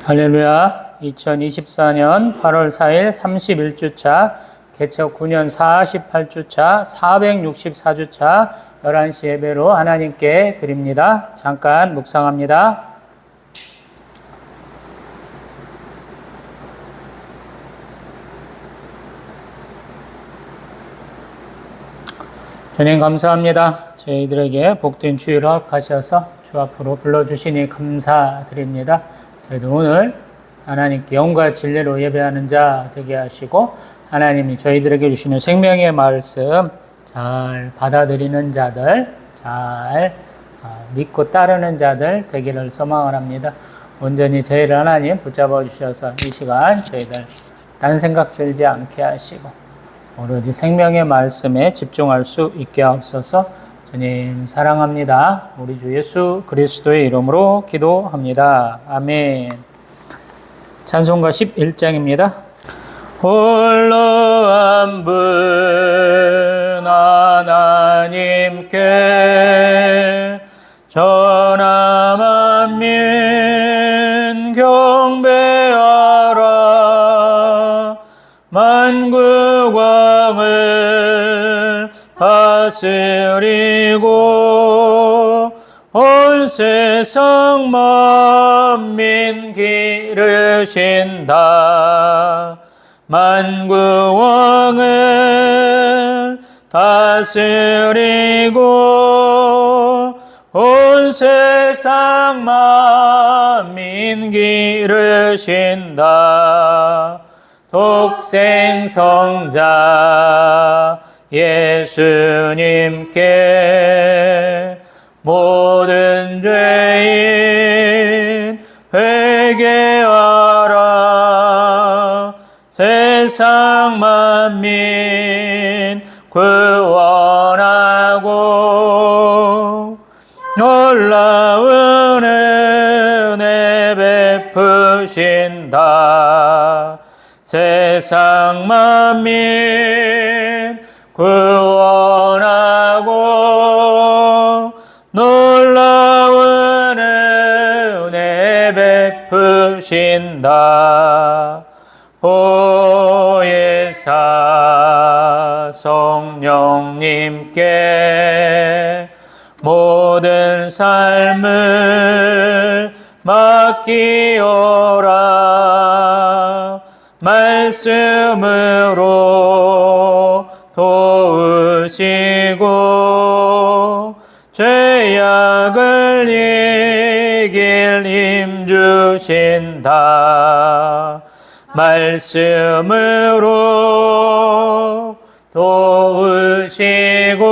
할렐루야. 2024년 8월 4일 31주차, 개척 9년 48주차, 464주차 11시 예배로 하나님께 드립니다. 잠깐 묵상합니다. 주님 감사합니다. 저희들에게 복된 주일 허락하셔서 주 앞으로 불러주시니 감사드립니다. 저희도 오늘 하나님께 영과 진리로 예배하는 자 되게 하시고 하나님이 저희들에게 주시는 생명의 말씀 잘 받아들이는 자들, 잘 믿고 따르는 자들 되기를 소망을 합니다. 온전히 저희를 하나님 붙잡아 주셔서 이 시간 저희들 딴 생각 들지 않게 하시고 오로지 생명의 말씀에 집중할 수 있게 하옵소서. 주님 사랑합니다. 우리 주 예수 그리스도의 이름으로 기도합니다. 아멘. 찬송가 11장입니다. 홀로 한 분 하나님께 전하 만민 경배하라. 만국왕을 다스리고 온 세상 만민 기르신다. 만국왕을 다스리고 온 세상 만민 기르신다. 독생성자 예수님께 모든 죄인 회개하라. 세상 만민 구원하고 놀라운 은혜 베푸신다. 세상 만민 구원하고 놀라운 은혜 베푸신다. 보혜사 성령님께 모든 삶을 맡기오라. 말씀으로 도우시고 죄악을 이길 힘 주신다. 말씀으로 도우시고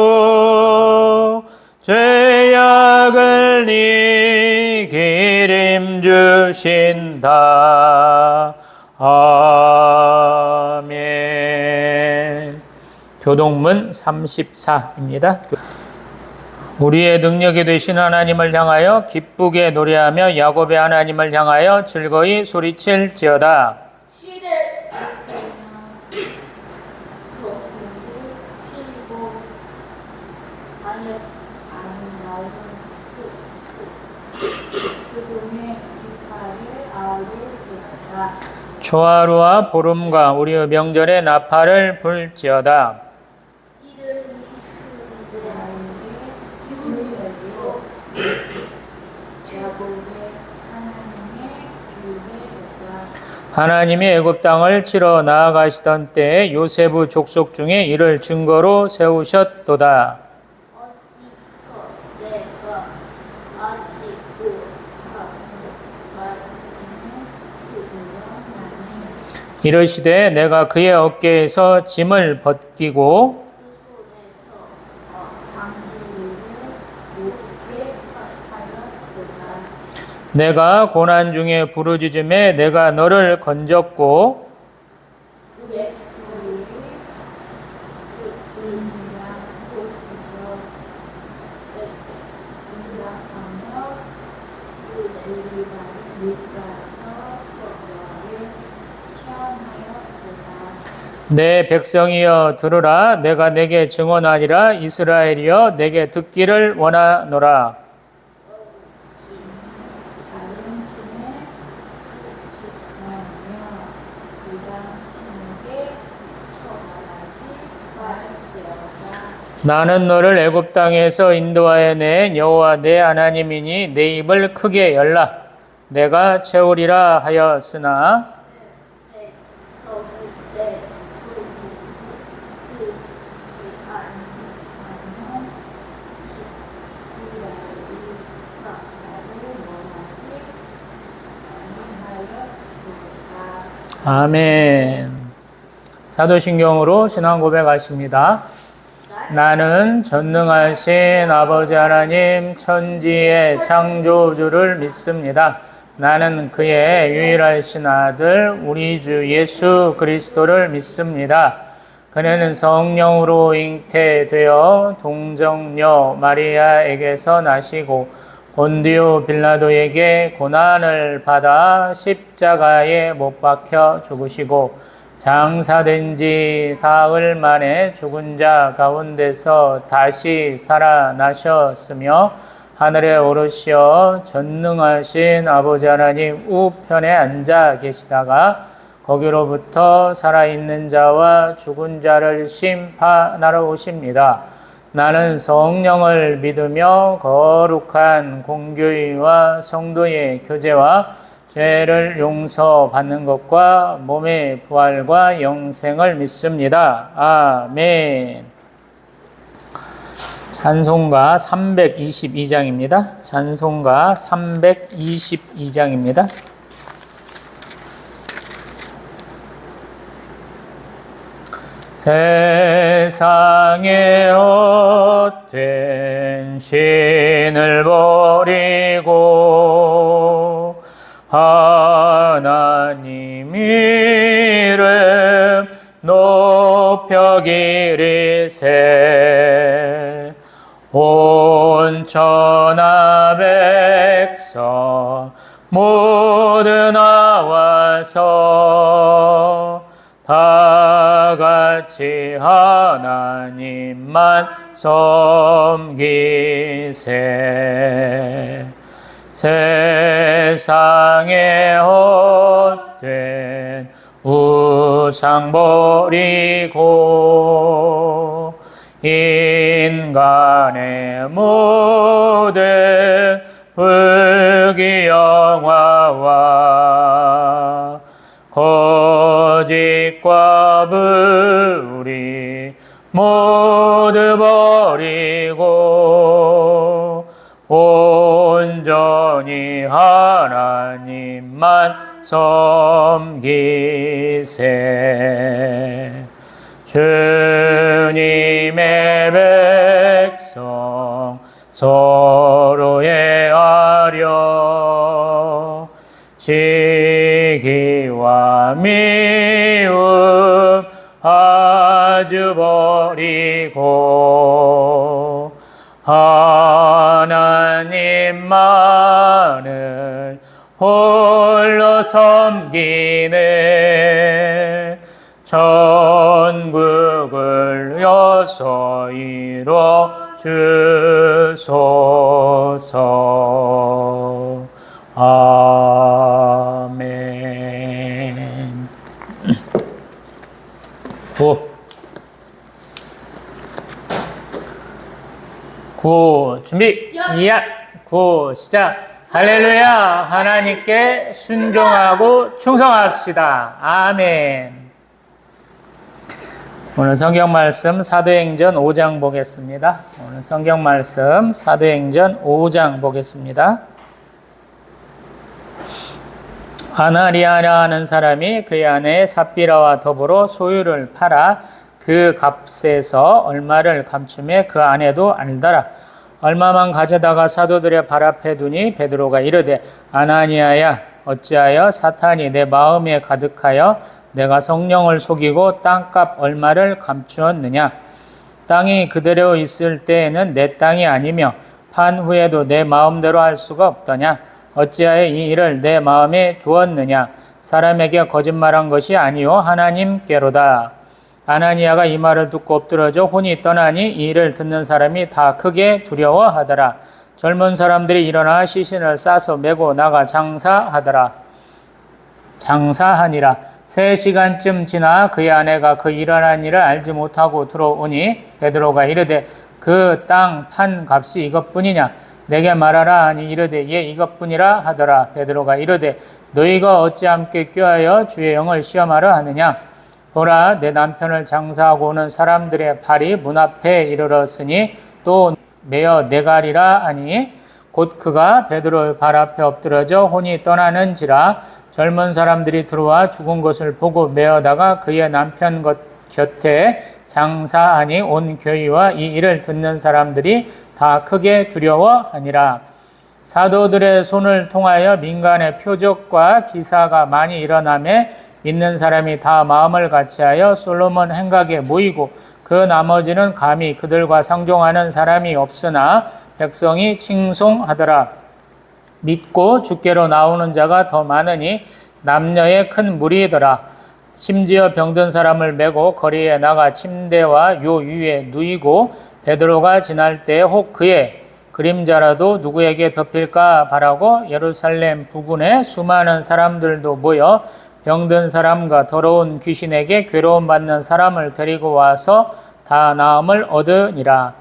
죄악을 이길 힘 주신다. 아멘. 교동문 34입니다. 우리의 능력이 되신 하나님을 향하여 기쁘게 노래하며 야곱의 하나님을 향하여 즐거이 소리칠지어다. 초하루와 보름과 우리의 명절에 나팔을 불지어다. 하나님이 애굽 땅을 치러 나아가시던 때에 요셉의 족속 중에 이를 증거로 세우셨도다. 이르시되 내가 그의 어깨에서 짐을 벗기고 내가 고난 중에 부르짖음에 내가 너를 건졌고 내 백성이여 들으라. 내가 내게 증언하리라. 이스라엘이여 내게 듣기를 원하노라. 나는 너를 애굽 땅에서 인도하여 낸 여호와 내 하나님이니 내 입을 크게 열라 내가 채우리라 하였으나 아멘. 사도신경으로 신앙 고백하십니다. 나는 전능하신 아버지 하나님 천지의 창조주를 믿습니다. 나는 그의 유일하신 아들 우리 주 예수 그리스도를 믿습니다. 그는 성령으로 잉태되어 동정녀 마리아에게서 나시고 본디오 빌라도에게 고난을 받아 십자가에 못 박혀 죽으시고 장사된 지 사흘 만에 죽은 자 가운데서 다시 살아나셨으며 하늘에 오르시어 전능하신 아버지 하나님 우편에 앉아 계시다가 거기로부터 살아있는 자와 죽은 자를 심판하러 오십니다. 나는 성령을 믿으며 거룩한 공교회와 성도의 교제와 죄를 용서받는 것과 몸의 부활과 영생을 믿습니다. 아멘. 찬송가 322장입니다. 찬송가 322장입니다. 세상의 헛된 신을 버리고 하나님 이름 높여 기리세 온 천하 백성 모두 나와서 다 같이 하나님만 섬기세 세상의 헛된 우상 버리고 인간의 모든 불기영화와 거짓과 불의 모두 버리고 온전히 하나님만 섬기세 주님의 백성 서로의 아려 시기와 미움 아주 버리고 하나님만을 홀로 섬기는 천국을 여서이로 주소서. 아멘. 구 준비 이야 구 시작. 할렐루야. 하나님께 순종하고 충성합시다. 아멘. 오늘 성경 말씀 사도행전 5장 보겠습니다. 오늘 성경 말씀 사도행전 5장 보겠습니다. 아나리아라 하는 사람이 그의 아내 삽비라와 더불어 소유를 팔아 그 값에서 얼마를 감춤해 그 아내도 알더라. 얼마만 가져다가 사도들의 발 앞에 두니 베드로가 이르되 아나니아야 어찌하여 사탄이 내 마음에 가득하여 내가 성령을 속이고 땅값 얼마를 감추었느냐. 땅이 그대로 있을 때에는 내 땅이 아니며 판 후에도 내 마음대로 할 수가 없더냐. 어찌하여 이 일을 내 마음에 두었느냐. 사람에게 거짓말한 것이 아니요 하나님께로다. 아나니아가 이 말을 듣고 엎드러져 혼이 떠나니 이 일을 듣는 사람이 다 크게 두려워하더라. 젊은 사람들이 일어나 시신을 싸서 메고 나가 장사하니라. 3시간쯤 지나 그의 아내가 그 일어난 일을 알지 못하고 들어오니 베드로가 이르되 그 땅 판 값이 이것뿐이냐 내게 말하라 하니 이르되 예 이것뿐이라 하더라. 베드로가 이르되 너희가 어찌 함께 꾀하여 주의 영을 시험하려 하느냐 보라 내 남편을 장사하고 오는 사람들의 발이 문 앞에 이르렀으니 또 매어 내가리라 하니 곧 그가 베드로의 발 앞에 엎드러져 혼이 떠나는지라 젊은 사람들이 들어와 죽은 것을 보고 메어다가 그의 남편 곁에 장사하니 온 교회와 이 일을 듣는 사람들이 다 크게 두려워하니라. 사도들의 손을 통하여 민간의 표적과 기사가 많이 일어나매 믿는 사람이 다 마음을 같이하여 솔로몬 행각에 모이고 그 나머지는 감히 그들과 상종하는 사람이 없으나 백성이 칭송하더라. 믿고 주께로 나오는 자가 더 많으니 남녀의 큰 무리더라. 심지어 병든 사람을 메고 거리에 나가 침대와 요 위에 누이고 베드로가 지날 때에 혹 그의 그림자라도 누구에게 덮일까 바라고 예루살렘 부근에 수많은 사람들도 모여 병든 사람과 더러운 귀신에게 괴로움 받는 사람을 데리고 와서 다 나음을 얻으니라.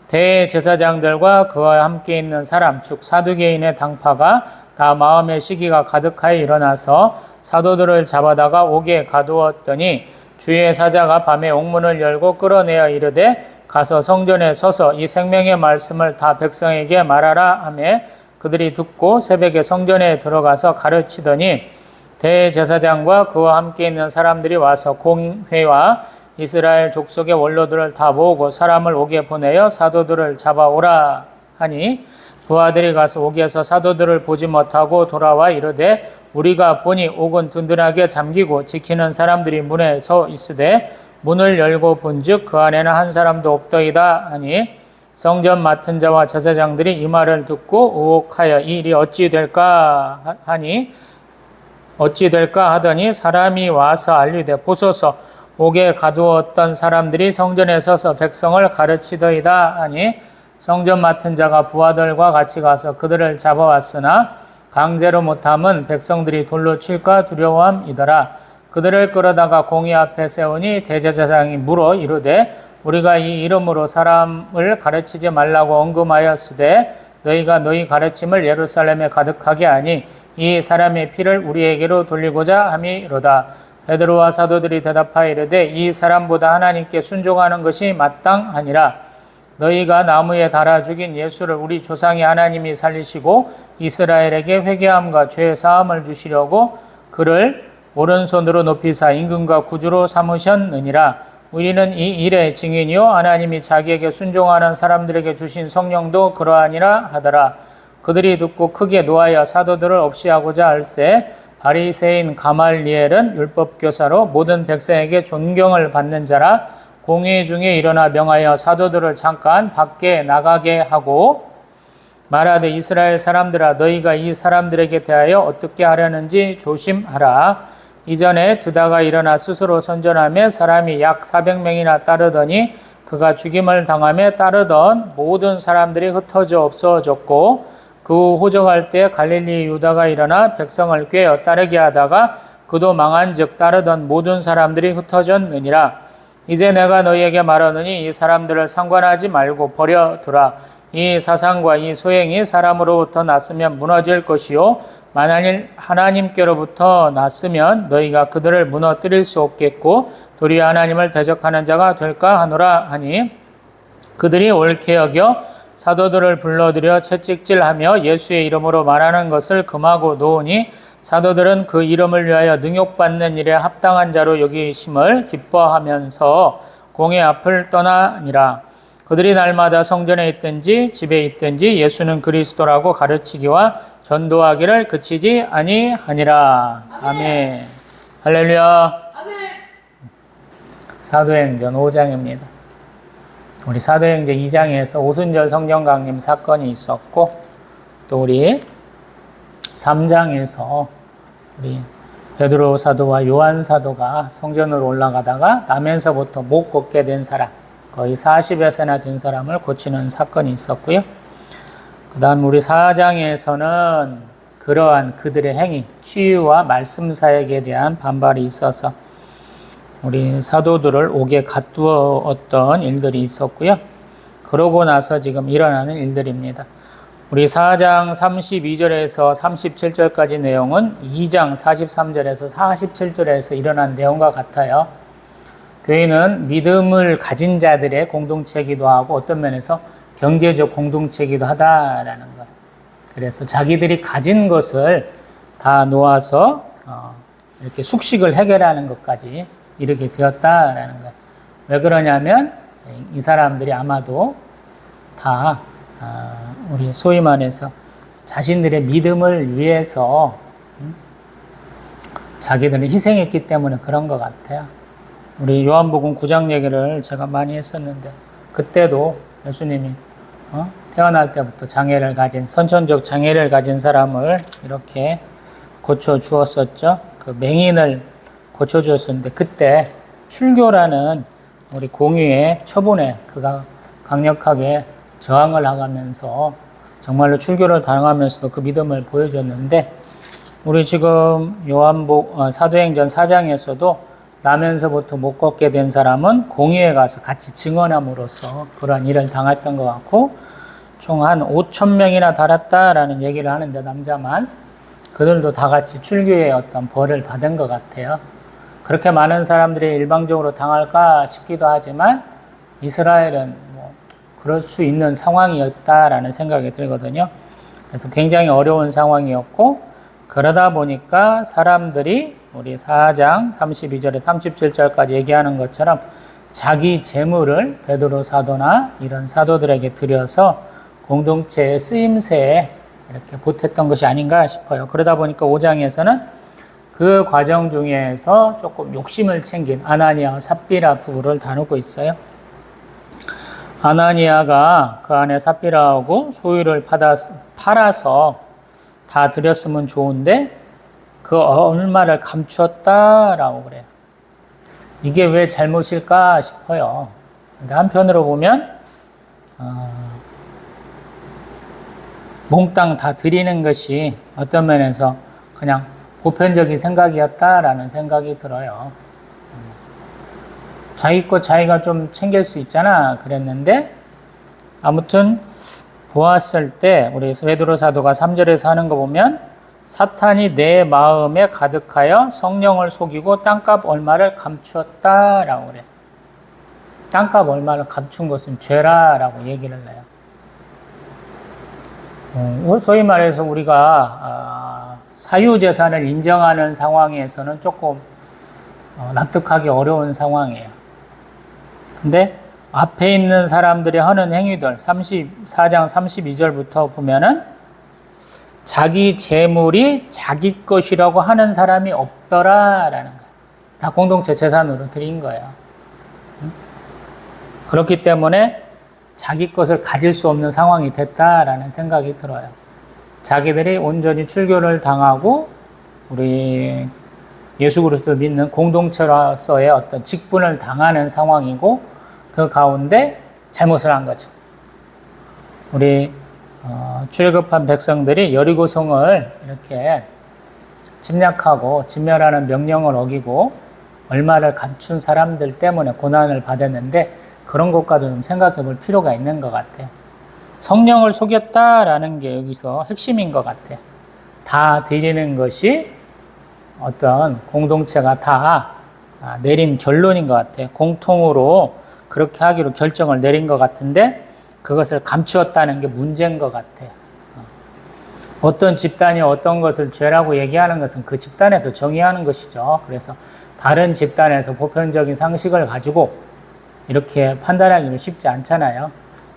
대제사장들과 그와 함께 있는 사람 즉 사두개인의 당파가 다 마음의 시기가 가득하여 일어나서 사도들을 잡아다가 옥에 가두었더니 주의 사자가 밤에 옥문을 열고 끌어내어 이르되 가서 성전에 서서 이 생명의 말씀을 다 백성에게 말하라 하며 그들이 듣고 새벽에 성전에 들어가서 가르치더니 대제사장과 그와 함께 있는 사람들이 와서 공회와 이스라엘 족속의 원로들을 다 모으고 사람을 옥에 보내어 사도들을 잡아오라 하니 부하들이 가서 옥에서 사도들을 보지 못하고 돌아와 이르되 우리가 보니 옥은 든든하게 잠기고 지키는 사람들이 문에 서 있으되 문을 열고 본즉 그 안에는 한 사람도 없더이다 하니 성전 맡은 자와 제사장들이 이 말을 듣고 의혹하여 이 일이 어찌 될까 하더니 사람이 와서 알리되 보소서 옥에 가두었던 사람들이 성전에 서서 백성을 가르치더이다 하니 성전 맡은 자가 부하들과 같이 가서 그들을 잡아왔으나 강제로 못함은 백성들이 돌로 칠까 두려워함이더라. 그들을 끌어다가 공의 앞에 세우니 대제사장이 물어 이르되 우리가 이 이름으로 사람을 가르치지 말라고 언금하였으되 너희가 너희 가르침을 예루살렘에 가득하게 하니 이 사람의 피를 우리에게로 돌리고자 함이로다. 베드로와 사도들이 대답하여 이르되 이 사람보다 하나님께 순종하는 것이 마땅하니라. 너희가 나무에 달아 죽인 예수를 우리 조상의 하나님이 살리시고 이스라엘에게 회개함과 죄 사함을 주시려고 그를 오른손으로 높이사 임금과 구주로 삼으셨느니라. 우리는 이 일의 증인이요 하나님이 자기에게 순종하는 사람들에게 주신 성령도 그러하니라 하더라. 그들이 듣고 크게 노하여 사도들을 없이하고자 할세 바리새인 가말리엘은 율법교사로 모든 백성에게 존경을 받는 자라. 공회 중에 일어나 명하여 사도들을 잠깐 밖에 나가게 하고 말하되 이스라엘 사람들아 너희가 이 사람들에게 대하여 어떻게 하려는지 조심하라. 이전에 드다가 일어나 스스로 선전하며 사람이 약 400명이나 따르더니 그가 죽임을 당하며 따르던 모든 사람들이 흩어져 없어졌고 그 후 호적할 때 갈릴리 유다가 일어나 백성을 꾀어 따르게 하다가 그도 망한즉 따르던 모든 사람들이 흩어졌느니라. 이제 내가 너희에게 말하노니 이 사람들을 상관하지 말고 버려두라. 이 사상과 이 소행이 사람으로부터 났으면 무너질 것이요 만일 하나님께로부터 났으면 너희가 그들을 무너뜨릴 수 없겠고 도리어 하나님을 대적하는 자가 될까 하노라 하니 그들이 옳게 여겨 사도들을 불러들여 채찍질하며 예수의 이름으로 말하는 것을 금하고 놓으니 사도들은 그 이름을 위하여 능욕받는 일에 합당한 자로 여기심을 기뻐하면서 공회 앞을 떠나니라. 그들이 날마다 성전에 있든지 집에 있든지 예수는 그리스도라고 가르치기와 전도하기를 그치지 아니하니라. 아멘. 할렐루야. 사도행전 5장입니다. 우리 사도행전 2장에서 오순절 성령 강림 사건이 있었고 또 우리 3장에서 우리 베드로 사도와 요한 사도가 성전으로 올라가다가 나면서부터 못 걷게 된 사람 거의 40여 세나 된 사람을 고치는 사건이 있었고요. 그 다음 우리 4장에서는 그러한 그들의 행위, 치유와 말씀 사역에 대한 반발이 있어서 우리 사도들을 옥에 가두었던 일들이 있었고요. 그러고 나서 지금 일어나는 일들입니다. 우리 4장 32절에서 37절까지 내용은 2장 43절에서 47절에서 일어난 내용과 같아요. 교회는 믿음을 가진 자들의 공동체이기도 하고 어떤 면에서 경제적 공동체이기도 하다라는 것. 그래서 자기들이 가진 것을 다 놓아서 이렇게 숙식을 해결하는 것까지 이르게 되었다라는 것. 왜 그러냐면 이 사람들이 아마도 다 우리 소위 말해서 자신들의 믿음을 위해서 자기들을 희생했기 때문에 그런 것 같아요. 우리 요한복음 9장 얘기를 제가 많이 했었는데 그때도 예수님이 태어날 때부터 장애를 가진 선천적 장애를 가진 사람을 이렇게 고쳐 주었었죠. 그 맹인을 고쳐 주었었는데 그때 출교라는 우리 공의의 처분에 그가 강력하게 저항을 하면서 정말로 출교를 당하면서도 그 믿음을 보여줬는데 우리 지금 사도행전 4장에서도 나면서부터 못 걷게 된 사람은 공의에 가서 같이 증언함으로써 그러한 일을 당했던 것 같고 총 한 5천 명이나 달았다라는 얘기를 하는데 남자만 그들도 다 같이 출교의 어떤 벌을 받은 것 같아요. 그렇게 많은 사람들이 일방적으로 당할까 싶기도 하지만 이스라엘은 그럴 수 있는 상황이었다라는 생각이 들거든요. 그래서 굉장히 어려운 상황이었고 그러다 보니까 사람들이 우리 4장 32절에 37절까지 얘기하는 것처럼 자기 재물을 베드로 사도나 이런 사도들에게 드려서 공동체의 쓰임새에 이렇게 보탰던 것이 아닌가 싶어요. 그러다 보니까 5장에서는 그 과정 중에서 조금 욕심을 챙긴 아나니아와 삽비라 부부를 다루고 있어요. 아나니아가 그 안에 삽비라하고 소유를 팔아서 다 드렸으면 좋은데 그 얼마를 감추었다라고 그래요. 이게 왜 잘못일까 싶어요. 근데 한편으로 보면 몽땅 다 드리는 것이 어떤 면에서 그냥 보편적인 생각이었다라는 생각이 들어요. 자기 것 자기가 좀 챙길 수 있잖아 그랬는데 아무튼 보았을 때 우리 베드로 사도가 3절에서 하는 거 보면 사탄이 내 마음에 가득하여 성령을 속이고 땅값 얼마를 감추었다라고 그래. 땅값 얼마를 감춘 것은 죄라라고 얘기를 해요. 소위 말해서 우리가 사유재산을 인정하는 상황에서는 조금 납득하기 어려운 상황이에요. 근데 앞에 있는 사람들이 하는 행위들 34장 32절부터 보면은 자기 재물이 자기 것이라고 하는 사람이 없더라라는 거예요. 다 공동체 재산으로 드린 거예요. 그렇기 때문에 자기 것을 가질 수 없는 상황이 됐다라는 생각이 들어요. 자기들이 온전히 출교를 당하고 우리 예수 그리스도를 믿는 공동체로서의 어떤 직분을 당하는 상황이고 그 가운데 잘못을 한 거죠. 우리 출애굽한 백성들이 여리고성을 이렇게 침략하고 진멸하는 명령을 어기고 얼마를 감춘 사람들 때문에 고난을 받았는데 그런 것과도 좀 생각해 볼 필요가 있는 것 같아요. 성령을 속였다라는 게 여기서 핵심인 것 같아요. 다 드리는 것이 어떤 공동체가 다 내린 결론인 것 같아요. 공통으로 그렇게 하기로 결정을 내린 것 같은데 그것을 감추었다는 게 문제인 것 같아요. 어떤 집단이 어떤 것을 죄라고 얘기하는 것은 그 집단에서 정의하는 것이죠. 그래서 다른 집단에서 보편적인 상식을 가지고 이렇게 판단하기는 쉽지 않잖아요.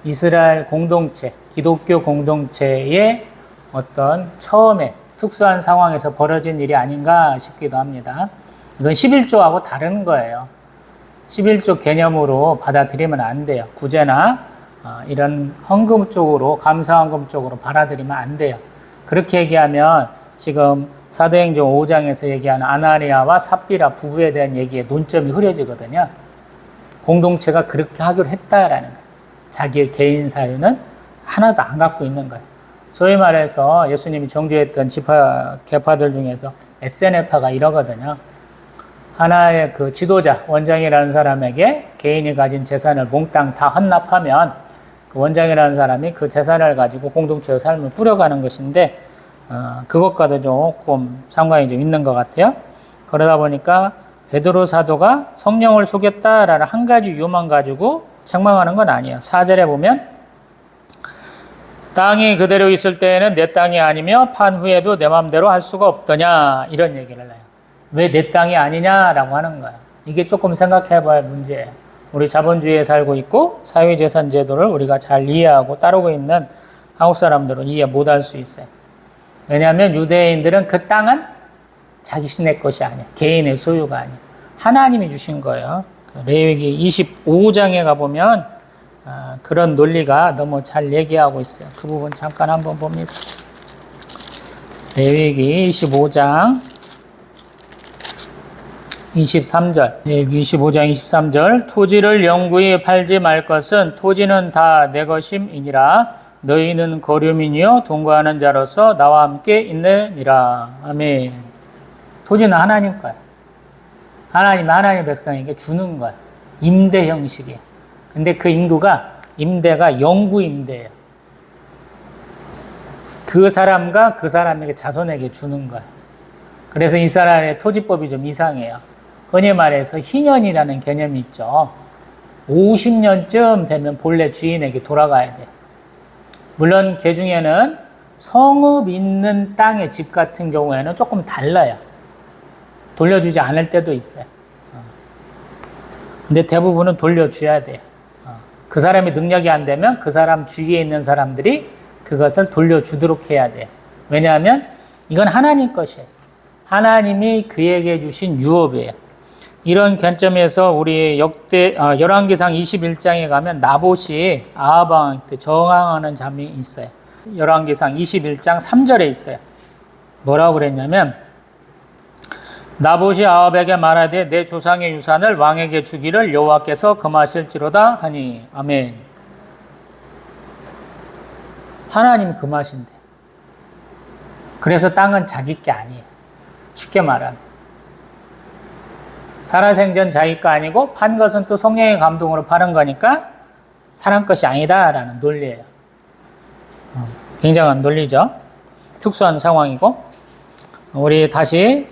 이스라엘 공동체, 기독교 공동체의 어떤 처음에 특수한 상황에서 벌어진 일이 아닌가 싶기도 합니다. 이건 11조하고 다른 거예요. 11조 개념으로 받아들이면 안 돼요. 구제나 이런 헌금 쪽으로, 감사헌금 쪽으로 받아들이면 안 돼요. 그렇게 얘기하면 지금 사도행전 5장에서 얘기하는 아나니아와 삽비라 부부에 대한 얘기에 논점이 흐려지거든요. 공동체가 그렇게 하기로 했다라는 거예요. 자기의 개인 사유는 하나도 안 갖고 있는 거예요. 소위 말해서 예수님이 정죄했던 지파, 계파들 중에서 SNF파가 이러거든요. 하나의 그 지도자, 원장이라는 사람에게 개인이 가진 재산을 몽땅 다 헌납하면 그 원장이라는 사람이 그 재산을 가지고 공동체의 삶을 꾸려가는 것인데, 그것과도 조금 상관이 좀 있는 것 같아요. 그러다 보니까 베드로 사도가 성령을 속였다라는 한 가지 이유만 가지고 책망하는 건 아니에요. 4절에 보면 땅이 그대로 있을 때에는 내 땅이 아니며 판 후에도 내 마음대로 할 수가 없더냐, 이런 얘기를 해요. 왜 내 땅이 아니냐라고 하는 거예요. 이게 조금 생각해 봐야 문제예요. 우리 자본주의에 살고 있고 사회재산 제도를 우리가 잘 이해하고 따르고 있는 한국 사람들은 이해 못할 수 있어요. 왜냐하면 유대인들은 그 땅은 자기신의 것이 아니야. 개인의 소유가 아니야. 하나님이 주신 거예요. 레위기 25장에 가보면 그런 논리가 너무 잘 얘기하고 있어요. 그 부분 잠깐 한번 봅니다. 레위기 25장 23절. 레위기 25장 23절. 토지를 영구히 팔지 말 것은 토지는 다 내 것임이니라. 너희는 거류민이요 동거하는 자로서 나와 함께 있느니라. 아멘. 토지는 하나님 거야. 하나님 백성에게 주는 거야. 임대 형식이에요. 근데 그 임대가 영구 임대예요. 그 사람과 그 사람에게 자손에게 주는 거야. 그래서 이스라엘의 토지법이 좀 이상해요. 흔히 말해서 희년이라는 개념이 있죠. 50년쯤 되면 본래 주인에게 돌아가야 돼요. 물론 그 중에는 성읍 있는 땅의 집 같은 경우에는 조금 달라요. 돌려주지 않을 때도 있어요. 근데 대부분은 돌려줘야 돼요. 그 사람이 능력이 안 되면 그 사람 주위에 있는 사람들이 그것을 돌려주도록 해야 돼요. 왜냐하면 이건 하나님 것이에요. 하나님이 그에게 주신 유업이에요. 이런 관점에서 우리 열왕기상 21장에 가면 나봇이 아합 왕한테 저항하는 장면이 있어요. 열왕기상 21장 3절에 있어요. 뭐라고 그랬냐면 나봇이 아합에게 말하되 내 조상의 유산을 왕에게 주기를 여호와께서 금하실지로다 하니. 아멘. 하나님 금하신대. 그래서 땅은 자기 게 아니에요. 쉽게 말하면 살아생전 자기 거 아니고 판 것은 또 성령의 감동으로 파는 거니까 사람 것이 아니다라는 논리예요. 굉장한 논리죠. 특수한 상황이고. 우리 다시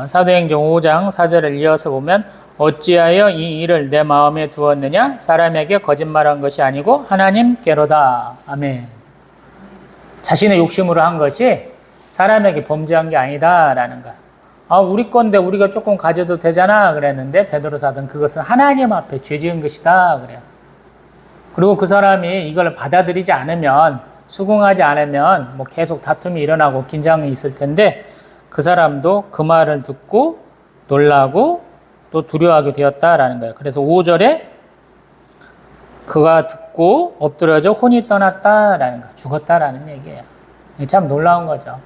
사도행전 5장 4절을 이어서 보면 어찌하여 이 일을 내 마음에 두었느냐? 사람에게 거짓말한 것이 아니고 하나님께로다. 아멘. 자신의 욕심으로 한 것이 사람에게 범죄한 게 아니다라는 거야. 우리 건데 우리가 조금 가져도 되잖아 그랬는데 베드로 사도는 그것은 하나님 앞에 죄 지은 것이다 그래요. 그리고 그 사람이 이걸 받아들이지 않으면, 수긍하지 않으면 뭐 계속 다툼이 일어나고 긴장이 있을 텐데 그 사람도 그 말을 듣고 놀라고 또 두려워하게 되었다라는 거예요. 그래서 5절에 그가 듣고 엎드려져 혼이 떠났다라는 거예요. 죽었다라는 얘기예요. 참 놀라운 거죠.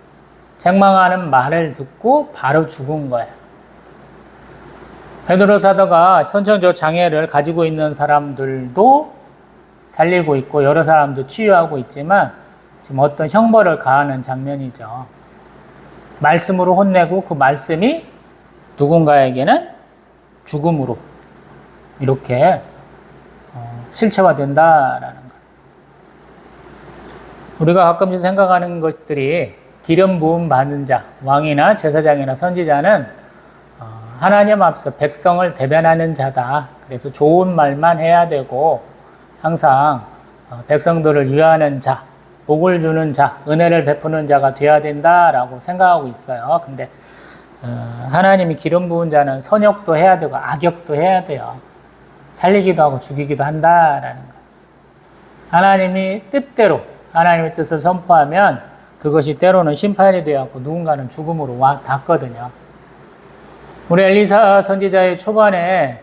책망하는 말을 듣고 바로 죽은 거예요. 베드로 사도가 선천적 장애를 가지고 있는 사람들도 살리고 있고 여러 사람도 치유하고 있지만 지금 어떤 형벌을 가하는 장면이죠. 말씀으로 혼내고 그 말씀이 누군가에게는 죽음으로 이렇게 실체화된다라는 거. 우리가 가끔씩 생각하는 것들이 기름 부음 받은 자, 왕이나 제사장이나 선지자는 하나님 앞서 백성을 대변하는 자다. 그래서 좋은 말만 해야 되고 항상 백성들을 위하는 자, 복을 주는 자, 은혜를 베푸는 자가 되어야 된다라고 생각하고 있어요. 근데 하나님이 기름 부은 자는 선역도 해야 되고 악역도 해야 돼요. 살리기도 하고 죽이기도 한다라는 거예요. 하나님이 뜻대로 하나님의 뜻을 선포하면 그것이 때로는 심판이 되었고 누군가는 죽음으로 와 닿거든요. 우리 엘리사 선지자의 초반에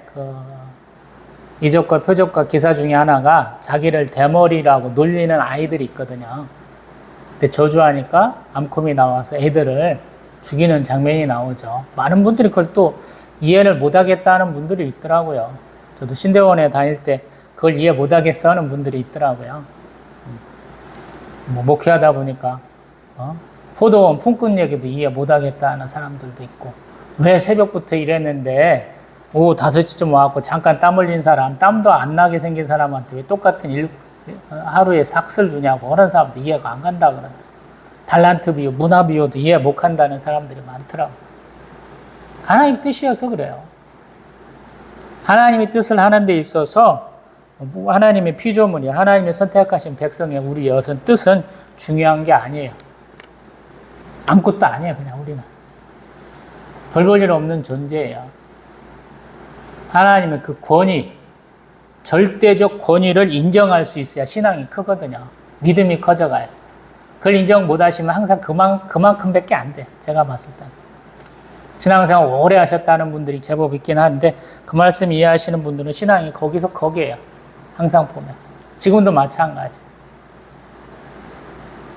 이적과 표적과 기사 중에 하나가 자기를 대머리라고 놀리는 아이들이 있거든요. 근데 저주하니까 암콤이 나와서 애들을 죽이는 장면이 나오죠. 많은 분들이 그걸 또 이해를 못하겠다는 분들이 있더라고요. 저도 신대원에 다닐 때 그걸 이해 못하겠어 하는 분들이 있더라고요. 뭐 목회하다 보니까 포도원 품꾼 얘기도 이해 못하겠다는 사람들도 있고, 왜 새벽부터 일했는데 오후 5시쯤 와갖고 잠깐 땀 흘린 사람, 땀도 안 나게 생긴 사람한테 왜 똑같은 하루에 삭스를 주냐고, 그런 사람도 이해가 안 간다 그러더라고요. 달란트 비유, 문화 비유도 이해 못 한다는 사람들이 많더라고요. 하나님 뜻이어서 그래요. 하나님의 뜻을 하는 데 있어서 하나님의 피조물이, 하나님의 선택하신 백성의 우리 여선 뜻은 중요한 게 아니에요. 아무것도 아니에요. 그냥 우리는 별 볼 일 없는 존재예요. 하나님의 그 권위, 절대적 권위를 인정할 수 있어야 신앙이 크거든요. 믿음이 커져가요. 그걸 인정 못 하시면 항상 그만큼밖에 안 돼. 제가 봤을 때는. 신앙생활 오래 하셨다는 분들이 제법 있긴 한데, 그 말씀 이해하시는 분들은 신앙이 거기서 거기에요. 항상 보면. 지금도 마찬가지.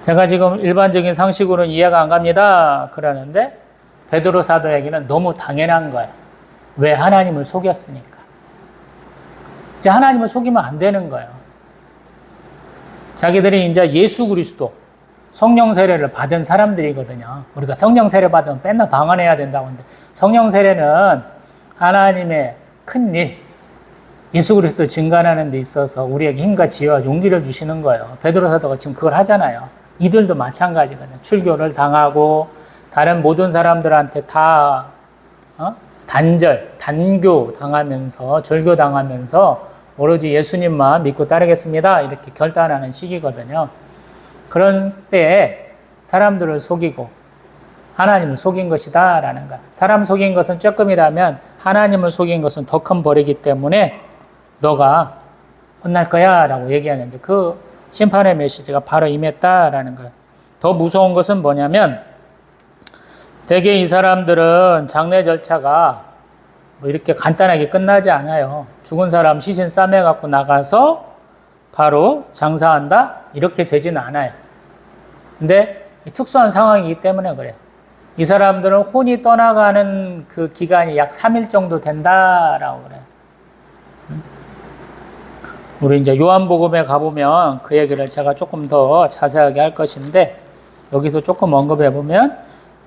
제가 지금 일반적인 상식으로는 이해가 안 갑니다. 그러는데, 베드로 사도에게는 너무 당연한 거예요. 왜? 하나님을 속였으니까. 이제 하나님을 속이면 안 되는 거예요. 자기들이 이제 예수 그리스도, 성령 세례를 받은 사람들이거든요. 우리가 성령 세례 받으면 맨날 방언해야 된다고 하는데, 성령 세례는 하나님의 큰 일, 예수 그리스도 증거하는 데 있어서 우리에게 힘과 지혜와 용기를 주시는 거예요. 베드로 사도가 지금 그걸 하잖아요. 이들도 마찬가지거든요. 출교를 당하고 다른 모든 사람들한테 다 단교 당하면서, 절교 당하면서 오로지 예수님만 믿고 따르겠습니다, 이렇게 결단하는 시기거든요. 그런 때에 사람들을 속이고 하나님을 속인 것이다 라는 거야. 사람 속인 것은 조금이라면 하나님을 속인 것은 더 큰 벌이기 때문에 너가 혼날 거야 라고 얘기하는데, 그 심판의 메시지가 바로 임했다라는 거예요. 더 무서운 것은 뭐냐면, 대개 이 사람들은 장례 절차가 뭐 이렇게 간단하게 끝나지 않아요. 죽은 사람 시신 싸매갖고 나가서 바로 장사한다? 이렇게 되지는 않아요. 근데 특수한 상황이기 때문에 그래요. 이 사람들은 혼이 떠나가는 그 기간이 약 3일 정도 된다라고 그래요. 우리 이제 요한복음에 가보면 그 얘기를 제가 조금 더 자세하게 할 것인데, 여기서 조금 언급해 보면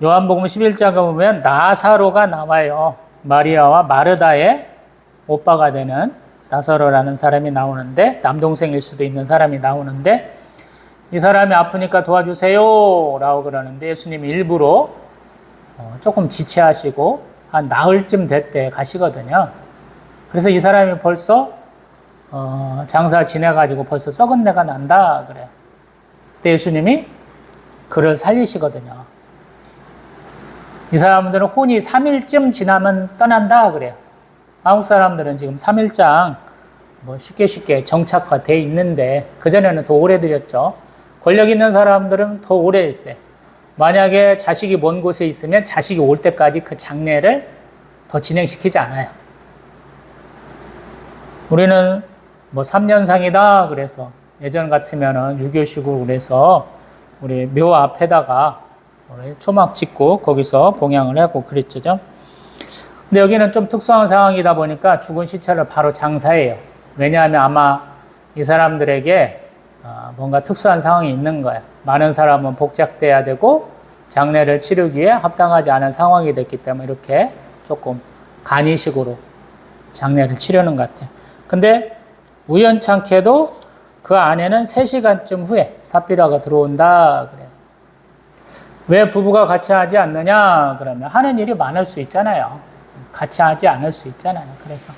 요한복음 11장에 보면 나사로가 나와요. 마리아와 마르다의 오빠가 되는 나사로라는 사람이 나오는데, 남동생일 수도 있는 사람이 나오는데, 이 사람이 아프니까 도와주세요 라고 그러는데, 예수님이 일부러 조금 지체하시고 한 나흘쯤 될 때 가시거든요. 그래서 이 사람이 벌써 장사 지내가지고 벌써 썩은 내가 난다 그래요. 그때 예수님이 그를 살리시거든요. 이 사람들은 혼이 3일쯤 지나면 떠난다 그래요. 한국 사람들은 지금 3일장 뭐 쉽게 정착화돼 있는데, 그전에는 더 오래 드렸죠. 권력 있는 사람들은 더 오래 있어요. 만약에 자식이 먼 곳에 있으면 자식이 올 때까지 그 장례를 더 진행시키지 않아요. 우리는 뭐 3년상이다 그래서 예전 같으면은 유교식으로 그래서 우리 묘 앞에다가 초막 짓고 거기서 봉양을 하고 그랬죠. 근데 여기는 좀 특수한 상황이다 보니까 죽은 시체를 바로 장사해요. 왜냐하면 아마 이 사람들에게 뭔가 특수한 상황이 있는 거예요. 많은 사람은 복작돼야 되고 장례를 치르기에 합당하지 않은 상황이 됐기 때문에 이렇게 조금 간이식으로 장례를 치르는 것 같아요. 근데 우연찮게도 그 안에는 3시간쯤 후에 삽비라가 들어온다 그래요. 왜 부부가 같이 하지 않느냐 그러면 하는 일이 많을 수 있잖아요. 같이 하지 않을 수 있잖아요. 그래서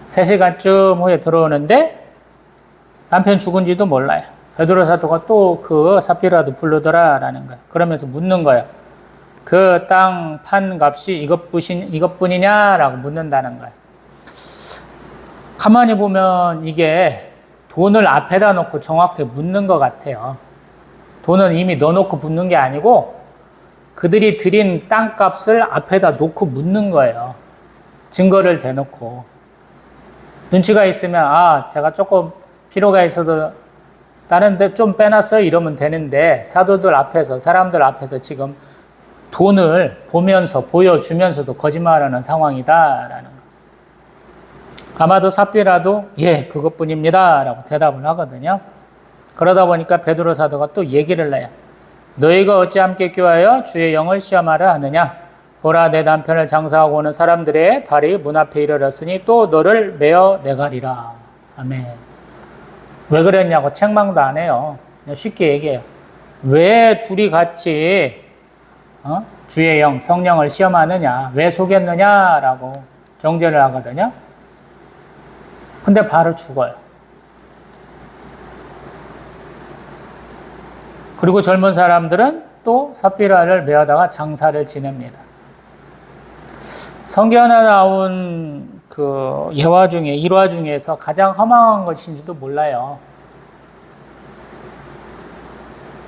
3시간쯤 후에 들어오는데 남편 죽은지도 몰라요. 베드로 사도가 또 그 삽비라도 부르더라라는 거예요. 그러면서 묻는 거예요. 그 땅 판 값이 이것뿐이냐라고 묻는다는 거예요. 가만히 보면 이게 돈을 앞에다 놓고 정확히 묻는 것 같아요. 돈은 이미 넣어놓고 묻는 게 아니고 그들이 드린 땅값을 앞에다 놓고 묻는 거예요. 증거를 대놓고. 눈치가 있으면 제가 조금 필요가 있어서 다른 데 좀 빼놨어요 이러면 되는데, 사도들 앞에서, 사람들 앞에서 지금 돈을 보면서 보여주면서도 거짓말하는 상황이다라는 거. 아마도 삽비라도 예 그것뿐입니다 라고 대답을 하거든요. 그러다 보니까 베드로 사도가 또 얘기를 해요. 너희가 어찌 함께 교하여 주의 영을 시험하려 하느냐? 보라, 내 남편을 장사하고 오는 사람들의 발이 문 앞에 이르렀으니 또 너를 메어 내가리라. 아멘. 왜 그랬냐고 책망도 안 해요. 그냥 쉽게 얘기해요. 왜 둘이 같이 주의 영, 성령을 시험하느냐? 왜 속였느냐라고 정죄를 하거든요. 근데 바로 죽어요. 그리고 젊은 사람들은 또 삽비라를 메어다가 장사를 지냅니다. 성경에 나온 그 예화 중에, 일화 중에서 가장 허망한 것인지도 몰라요.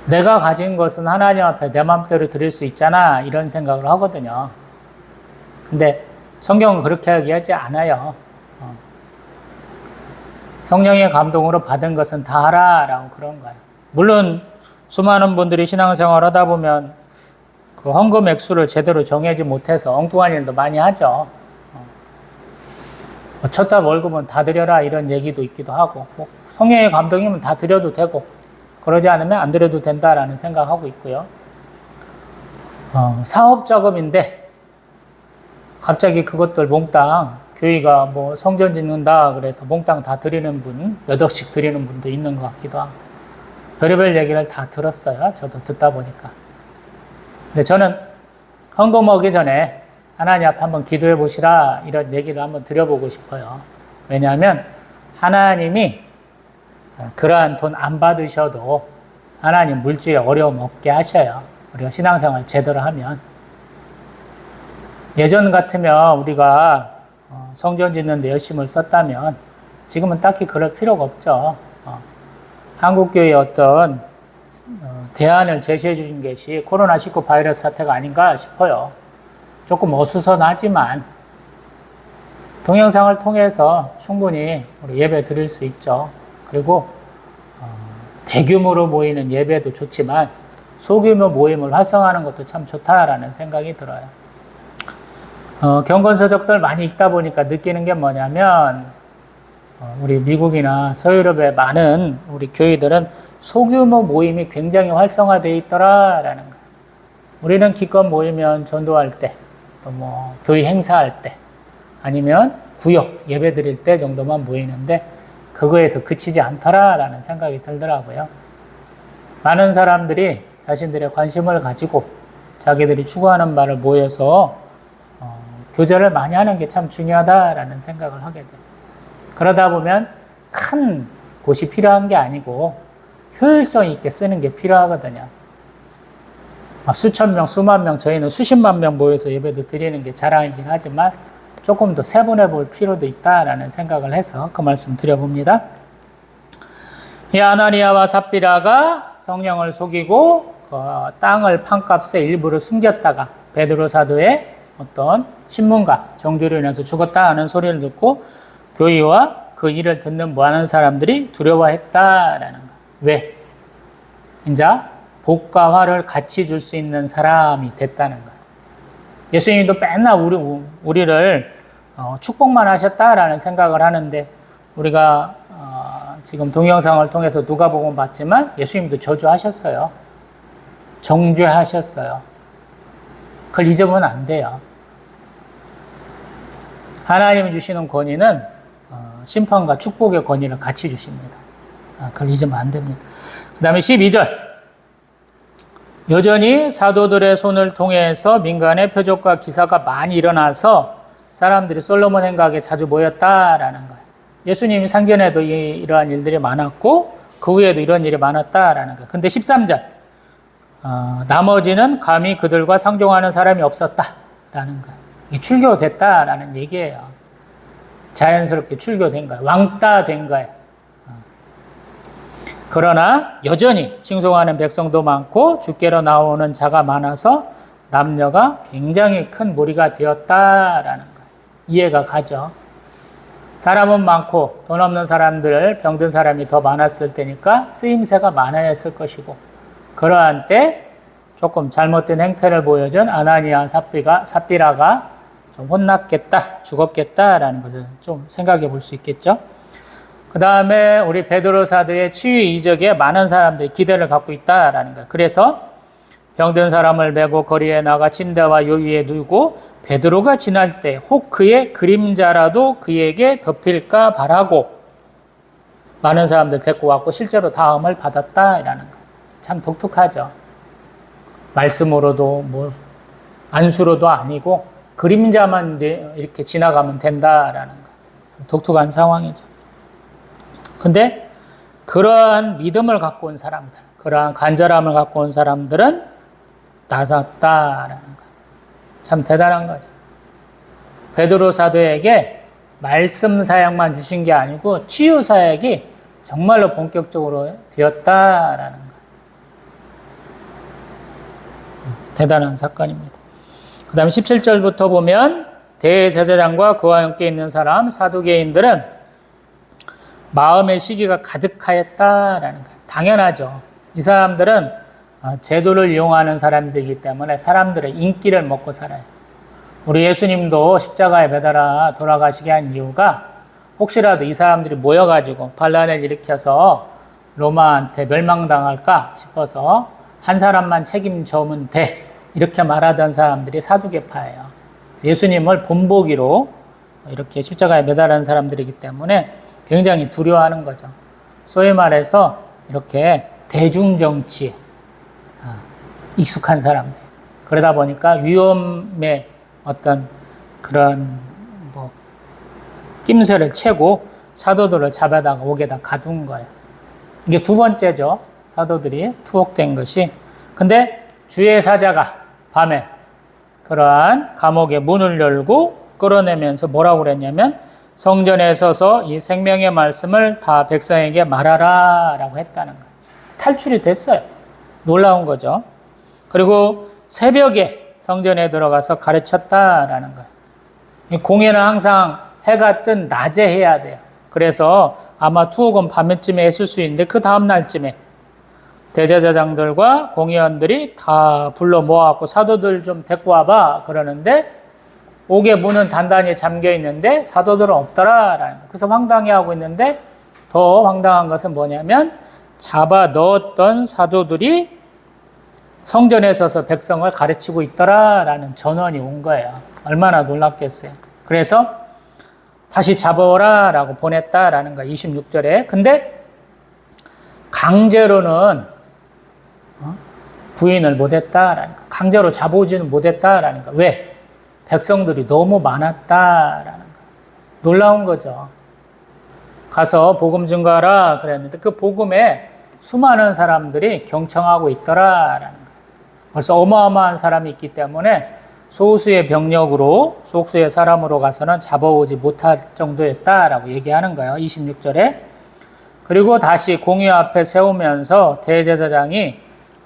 내가 가진 것은 하나님 앞에 내 마음대로 드릴 수 있잖아, 이런 생각을 하거든요. 근데 성경은 그렇게 얘기하지 않아요. 성령의 감동으로 받은 것은 다 하라라고 그런 거예요. 물론 수많은 분들이 신앙생활 하다 보면 그 헌금 액수를 제대로 정하지 못해서 엉뚱한 일도 많이 하죠. 첫 달 월급은 다 드려라 이런 얘기도 있기도 하고, 뭐 성령의 감동이면 다 드려도 되고, 그러지 않으면 안 드려도 된다라는 생각하고 있고요. 사업 자금인데 갑자기 그것들 몽땅 교회가 뭐 성전 짓는다 그래서 몽땅 다 드리는 분, 몇 억씩 드리는 분도 있는 것 같기도 하고, 별의별 얘기를 다 들었어요. 저도 듣다 보니까. 근데 저는 헌금 오기 전에 하나님 앞에 한번 기도해 보시라 이런 얘기를 한번 드려보고 싶어요. 왜냐하면 하나님이 그러한 돈 안 받으셔도 하나님 물질에 어려움 없게 하셔요. 우리가 신앙생활 제대로 하면. 예전 같으면 우리가 성전 짓는 데 열심을 썼다면 지금은 딱히 그럴 필요가 없죠. 한국교회의 어떤 대안을 제시해 주신 것이 코로나19 바이러스 사태가 아닌가 싶어요. 조금 어수선하지만 동영상을 통해서 충분히 우리 예배 드릴 수 있죠. 그리고 대규모로 모이는 예배도 좋지만 소규모 모임을 활성화하는 것도 참 좋다라는 생각이 들어요. 경건서적들 많이 읽다 보니까 느끼는 게 뭐냐면 우리 미국이나 서유럽의 많은 우리 교회들은 소규모 모임이 굉장히 활성화되어 있더라라는 거예요. 우리는 기껏 모이면 전도할 때, 또 뭐 교회 행사할 때, 아니면 구역 예배 드릴 때 정도만 모이는데 그거에서 그치지 않더라라는 생각이 들더라고요. 많은 사람들이 자신들의 관심을 가지고 자기들이 추구하는 바를 모여서 교제를 많이 하는 게 참 중요하다라는 생각을 하게 돼요. 그러다 보면 큰 곳이 필요한 게 아니고 효율성 있게 쓰는 게 필요하거든요. 수천 명, 수만 명, 저희는 수십만 명 모여서 예배도 드리는 게 자랑이긴 하지만 조금 더 세분해 볼 필요도 있다라는 생각을 해서 그 말씀 드려봅니다. 이 아나니아와 삽비라가 성령을 속이고 땅을 판값에 일부를 숨겼다가 베드로 사도의 어떤 신문가 정죄로 인해서 죽었다 하는 소리를 듣고 교회와 그 일을 듣는 많은 사람들이 두려워했다라는 거. 왜? 이제 복과 화를 같이 줄 수 있는 사람이 됐다는 거예요. 예수님도 맨날 우리를 축복만 하셨다라는 생각을 하는데 우리가 지금 동영상을 통해서 누가복음 봤지만 예수님도 저주하셨어요. 정죄하셨어요. 그걸 잊으면 안 돼요. 하나님이 주시는 권위는 심판과 축복의 권위를 같이 주십니다. 그걸 잊으면 안 됩니다. 그 다음에 12절. 여전히 사도들의 손을 통해서 민간의 표적과 기사가 많이 일어나서 사람들이 솔로몬 행각에 자주 모였다라는 거예요. 예수님이 상전에도 이러한 일들이 많았고 그 후에도 이런 일이 많았다라는 거예요. 근데 13절. 나머지는 감히 그들과 상종하는 사람이 없었다라는 거예요. 출교됐다라는 얘기예요. 자연스럽게 출교된 거예요. 왕따 된 거예요. 그러나 여전히 칭송하는 백성도 많고 주께로 나오는 자가 많아서 남녀가 굉장히 큰 무리가 되었다라는 거예요. 이해가 가죠. 사람은 많고 돈 없는 사람들, 병든 사람이 더 많았을 때니까 쓰임새가 많아야 했을 것이고 그러한 때 조금 잘못된 행태를 보여준 아나니아 삽비라가 좀 혼났겠다, 죽었겠다라는 것을 좀 생각해 볼 수 있겠죠. 그 다음에 우리 베드로 사도의 치유 이적에 많은 사람들이 기대를 갖고 있다라는 거예요. 그래서 병든 사람을 메고 거리에 나가 침대와 요 위에 누이고 베드로가 지날 때 혹 그의 그림자라도 그에게 덮일까 바라고 많은 사람들 데리고 왔고 실제로 다음을 받았다라는 거예요. 참 독특하죠. 말씀으로도 뭐 안수로도 아니고 그림자만 이렇게 지나가면 된다라는 거예요. 독특한 상황이죠. 근데 그러한 믿음을 갖고 온 사람들, 그러한 간절함을 갖고 온 사람들은 나섰다라는 거. 참 대단한 거죠. 베드로 사도에게 말씀 사역만 주신 게 아니고 치유 사역이 정말로 본격적으로 되었다라는 거. 대단한 사건입니다. 그 다음 17절부터 보면 대제사장과 그와 함께 있는 사람 사두개인들은 마음의 시기가 가득하였다라는 거예요. 당연하죠. 이 사람들은 제도를 이용하는 사람들이기 때문에 사람들의 인기를 먹고 살아요. 우리 예수님도 십자가에 매달아 돌아가시게 한 이유가 혹시라도 이 사람들이 모여가지고 반란을 일으켜서 로마한테 멸망당할까 싶어서 한 사람만 책임져오면 돼. 이렇게 말하던 사람들이 사두개파예요. 예수님을 본보기로 이렇게 십자가에 매달은 사람들이기 때문에 굉장히 두려워하는 거죠. 소위 말해서 이렇게 대중정치에 익숙한 사람들. 그러다 보니까 위험의 어떤 그런 뭐 낌새를 채고 사도들을 잡아다가 옥에다 가둔 거예요. 이게 두 번째죠. 사도들이 투옥된 것이. 근데 주의 사자가 밤에 그러한 감옥의 문을 열고 끌어내면서 뭐라고 그랬냐면 성전에 서서 이 생명의 말씀을 다 백성에게 말하라 라고 했다는 거예요. 탈출이 됐어요. 놀라운 거죠. 그리고 새벽에 성전에 들어가서 가르쳤다라는 거예요. 공예는 항상 해가 뜬 낮에 해야 돼요. 그래서 아마 투옥은 밤에쯤에 했을 수 있는데 그 다음 날쯤에 대제사장들과 공의원들이 다 불러 모아갖고 사도들 좀 데리고 와봐 그러는데 옥의 문은 단단히 잠겨 있는데 사도들은 없더라라는 거예요. 그래서 황당해하고 있는데 더 황당한 것은 뭐냐면 잡아 넣었던 사도들이 성전에 서서 백성을 가르치고 있더라라는 전원이 온 거예요. 얼마나 놀랍겠어요. 그래서 다시 잡아오라라고 보냈다라는 거예요. 26절에. 근데 강제로는 부인을 못했다라는 거. 강제로 잡아오지는 못했다라는 거. 왜? 백성들이 너무 많았다라는 거. 놀라운 거죠. 가서 복음 증거하라 그랬는데 그 복음에 수많은 사람들이 경청하고 있더라라는 거. 벌써 어마어마한 사람이 있기 때문에 소수의 병력으로 소수의 사람으로 가서는 잡아오지 못할 정도였다라고 얘기하는 거예요. 26절에. 그리고 다시 공회 앞에 세우면서 대제사장이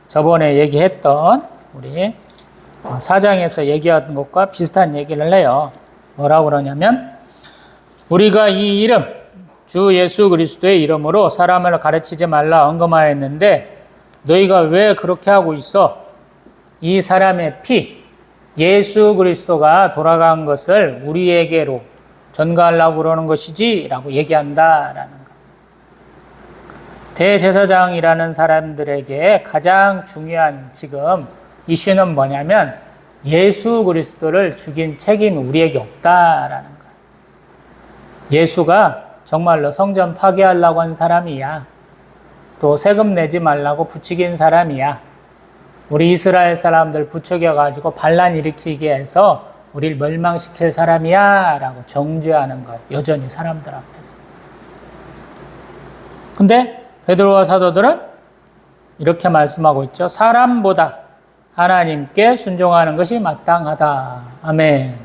저번에 얘기했던 우리 4장에서 얘기한 것과 비슷한 얘기를 해요. 뭐라고 그러냐면 우리가 이 이름 주 예수 그리스도의 이름으로 사람을 가르치지 말라 언급하였는데 너희가 왜 그렇게 하고 있어? 이 사람의 피 예수 그리스도가 돌아간 것을 우리에게로 전가하려고 그러는 것이지 라고 얘기한다라는 거. 대제사장이라는 사람들에게 가장 중요한 지금 이슈는 뭐냐면 예수 그리스도를 죽인 책임이 우리에게 없다라는 거예요. 예수가 정말로 성전 파괴하려고 한 사람이야. 또 세금 내지 말라고 부추긴 사람이야. 우리 이스라엘 사람들 부추겨가지고 반란 일으키게 해서 우리를 멸망시킬 사람이야 라고 정죄하는 거예요. 여전히 사람들 앞에서. 근데 베드로와 사도들은 이렇게 말씀하고 있죠. 사람보다 하나님께 순종하는 것이 마땅하다. 아멘.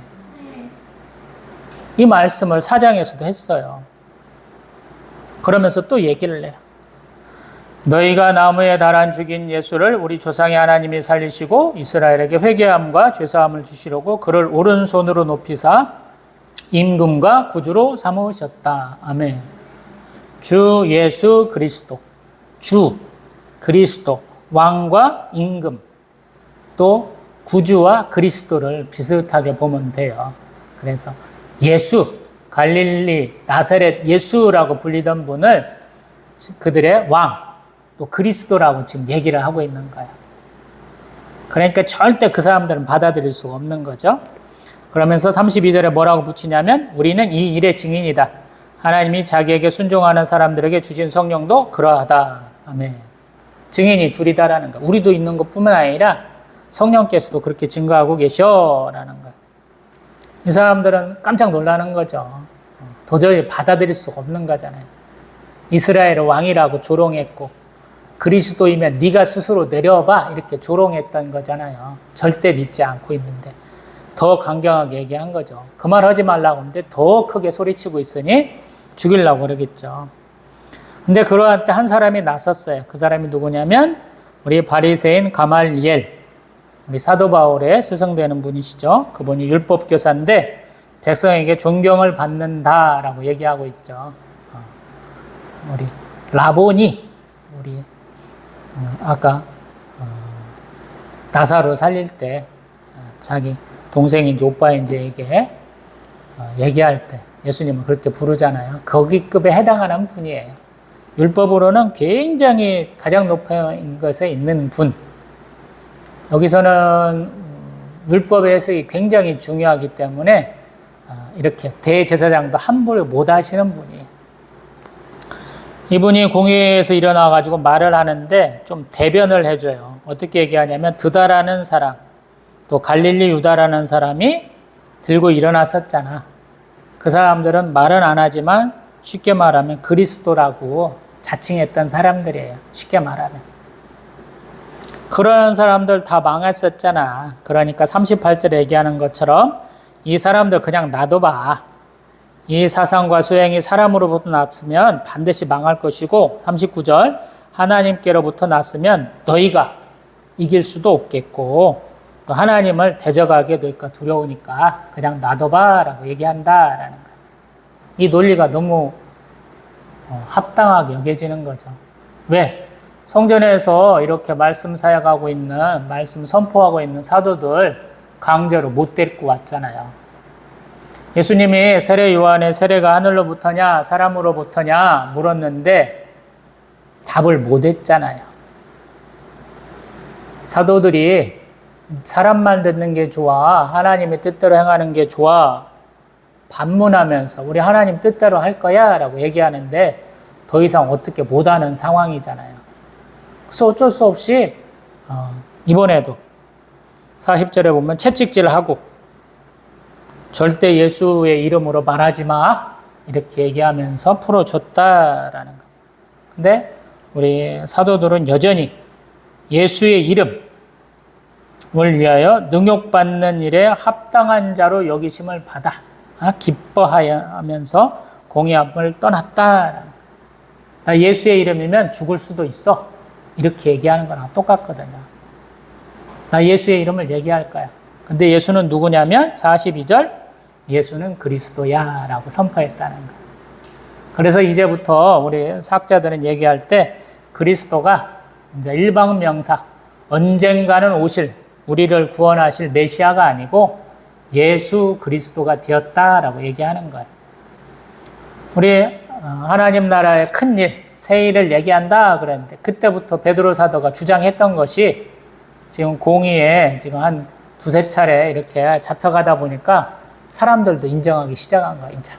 이 말씀을 4장에서도 했어요. 그러면서 또 얘기를 해요. 너희가 나무에 달아 죽인 예수를 우리 조상의 하나님이 살리시고 이스라엘에게 회개함과 죄사함을 주시려고 그를 오른손으로 높이사 임금과 구주로 삼으셨다. 아멘. 주 예수 그리스도, 주 그리스도, 왕과 임금, 또 구주와 그리스도를 비슷하게 보면 돼요. 그래서 예수, 갈릴리 나사렛 예수라고 불리던 분을 그들의 왕, 또 그리스도라고 지금 얘기를 하고 있는 거예요. 그러니까 절대 그 사람들은 받아들일 수가 없는 거죠. 그러면서 32절에 뭐라고 붙이냐면 우리는 이 일의 증인이다. 하나님이 자기에게 순종하는 사람들에게 주신 성령도 그러하다. 아멘. 증인이 둘이다라는 거. 우리도 있는 것뿐만 아니라 성령께서도 그렇게 증거하고 계셔라는 거. 이 사람들은 깜짝 놀라는 거죠. 도저히 받아들일 수가 없는 거잖아요. 이스라엘의 왕이라고 조롱했고 그리스도이면 네가 스스로 내려봐 이렇게 조롱했던 거잖아요. 절대 믿지 않고 있는데 더 강경하게 얘기한 거죠. 그 말 하지 말라고 하는데 더 크게 소리치고 있으니 죽이려고 그러겠죠. 근데 그러한 때 한 사람이 나섰어요. 그 사람이 누구냐면 우리 바리새인 가말리엘, 우리 사도 바울의 스승되는 분이시죠. 그분이 율법교사인데 백성에게 존경을 받는다라고 얘기하고 있죠. 우리 라보니, 우리 아까 나사로 살릴 때 자기 동생인지 오빠인지에게 얘기할 때 예수님은 그렇게 부르잖아요. 거기 급에 해당하는 분이에요. 율법으로는 굉장히 가장 높은 것에 있는 분. 여기서는 율법의 해석이 굉장히 중요하기 때문에 이렇게 대제사장도 함부로 못 하시는 분이에요. 이분이 공회에서 일어나가지고 말을 하는데 좀 대변을 해줘요. 어떻게 얘기하냐면 드다라는 사람, 또 갈릴리 유다라는 사람이 들고 일어났었잖아. 그 사람들은 말은 안 하지만 쉽게 말하면 그리스도라고 자칭했던 사람들이에요. 쉽게 말하면. 그런 사람들 다 망했었잖아. 그러니까 38절에 얘기하는 것처럼 이 사람들 그냥 놔둬봐. 이 사상과 수행이 사람으로부터 났으면 반드시 망할 것이고 39절 하나님께로부터 났으면 너희가 이길 수도 없겠고 또 하나님을 대적하게 될까 두려우니까 그냥 놔둬봐 라고 얘기한다라는 거예요. 이 논리가 너무 합당하게 여겨지는 거죠. 왜? 성전에서 이렇게 말씀 사역하고 있는, 말씀 선포하고 있는 사도들 강제로 못 데리고 왔잖아요. 예수님이 세례 요한의 세례가 하늘로부터냐 사람으로부터냐 물었는데 답을 못 했잖아요. 사도들이 사람 말 듣는 게 좋아, 하나님의 뜻대로 행하는 게 좋아 반문하면서 우리 하나님 뜻대로 할 거야 라고 얘기하는데 더 이상 어떻게 못하는 상황이잖아요. 그래서 어쩔 수 없이 이번에도 40절에 보면 채찍질을 하고 절대 예수의 이름으로 말하지 마 이렇게 얘기하면서 풀어줬다라는 거. 근데 우리 사도들은 여전히 예수의 이름을 위하여 능욕받는 일에 합당한 자로 여기심을 받아 기뻐하면서 공의함을 떠났다. 나 예수의 이름이면 죽을 수도 있어. 이렇게 얘기하는 거랑 똑같거든요. 나 예수의 이름을 얘기할 거야. 근데 예수는 누구냐면 42절 예수는 그리스도야 라고 선포했다는 거예요. 그래서 이제부터 우리 사학자들은 얘기할 때 그리스도가 이제 일방 명사, 언젠가는 오실 우리를 구원하실 메시아가 아니고 예수 그리스도가 되었다라고 얘기하는 거예요. 우리 하나님 나라의 큰 일, 새 일을 얘기한다 그랬는데 그때부터 베드로 사도가 주장했던 것이 지금 공의에 지금 한 두세 차례 이렇게 잡혀가다 보니까 사람들도 인정하기 시작한 거예요. 이제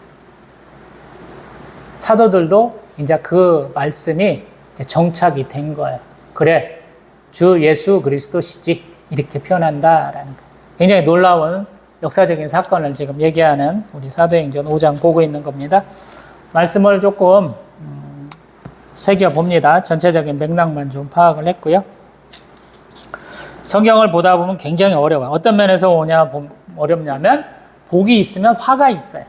사도들도 이제 그 말씀이 이제 정착이 된 거예요. 그래, 주 예수 그리스도시지 이렇게 표현한다라는 거예요. 굉장히 놀라운 역사적인 사건을 지금 얘기하는 우리 사도행전 5장 보고 있는 겁니다. 말씀을 조금 새겨봅니다. 전체적인 맥락만 좀 파악을 했고요. 성경을 보다 보면 굉장히 어려워요. 어떤 면에서 어렵냐면 복이 있으면 화가 있어요.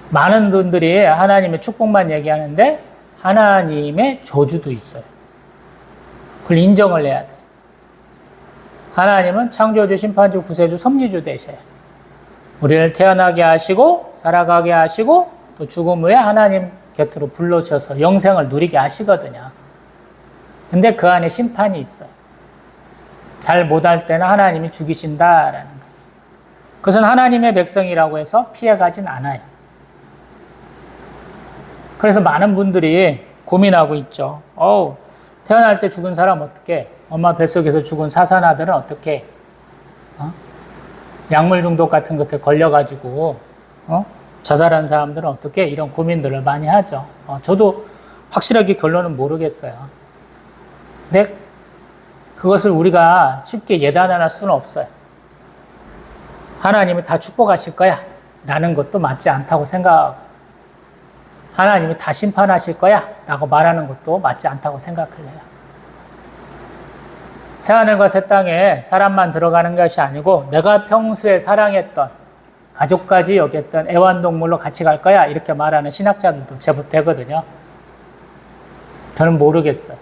많은 분들이 하나님의 축복만 얘기하는데 하나님의 저주도 있어요. 그걸 인정을 해야 돼. 하나님은 창조주, 심판주, 구세주, 섭리주 되셔요. 우리를 태어나게 하시고 살아가게 하시고 또 죽음 후에 하나님 곁으로 불러셔서 영생을 누리게 하시거든요. 근데 그 안에 심판이 있어요. 잘 못할 때는 하나님이 죽이신다라는 거예요. 그것은 하나님의 백성이라고 해서 피해가진 않아요. 그래서 많은 분들이 고민하고 있죠. 태어날 때 죽은 사람 어떻게? 엄마 뱃속에서 죽은 사산아들은 어떻게? 약물 중독 같은 것에 걸려가지고 자살한 사람들은 어떻게? 이런 고민들을 많이 하죠. 저도 확실하게 결론은 모르겠어요. 근데 그것을 우리가 쉽게 예단할 수는 없어요. 하나님이 다 축복하실 거야 라는 것도 맞지 않다고 생각하고, 하나님이 다 심판하실 거야 라고 말하는 것도 맞지 않다고 생각을 해요. 새하늘과 새 땅에 사람만 들어가는 것이 아니고 내가 평소에 사랑했던, 가족까지 여겼던 애완동물로 같이 갈 거야 이렇게 말하는 신학자들도 제법 되거든요. 저는 모르겠어요.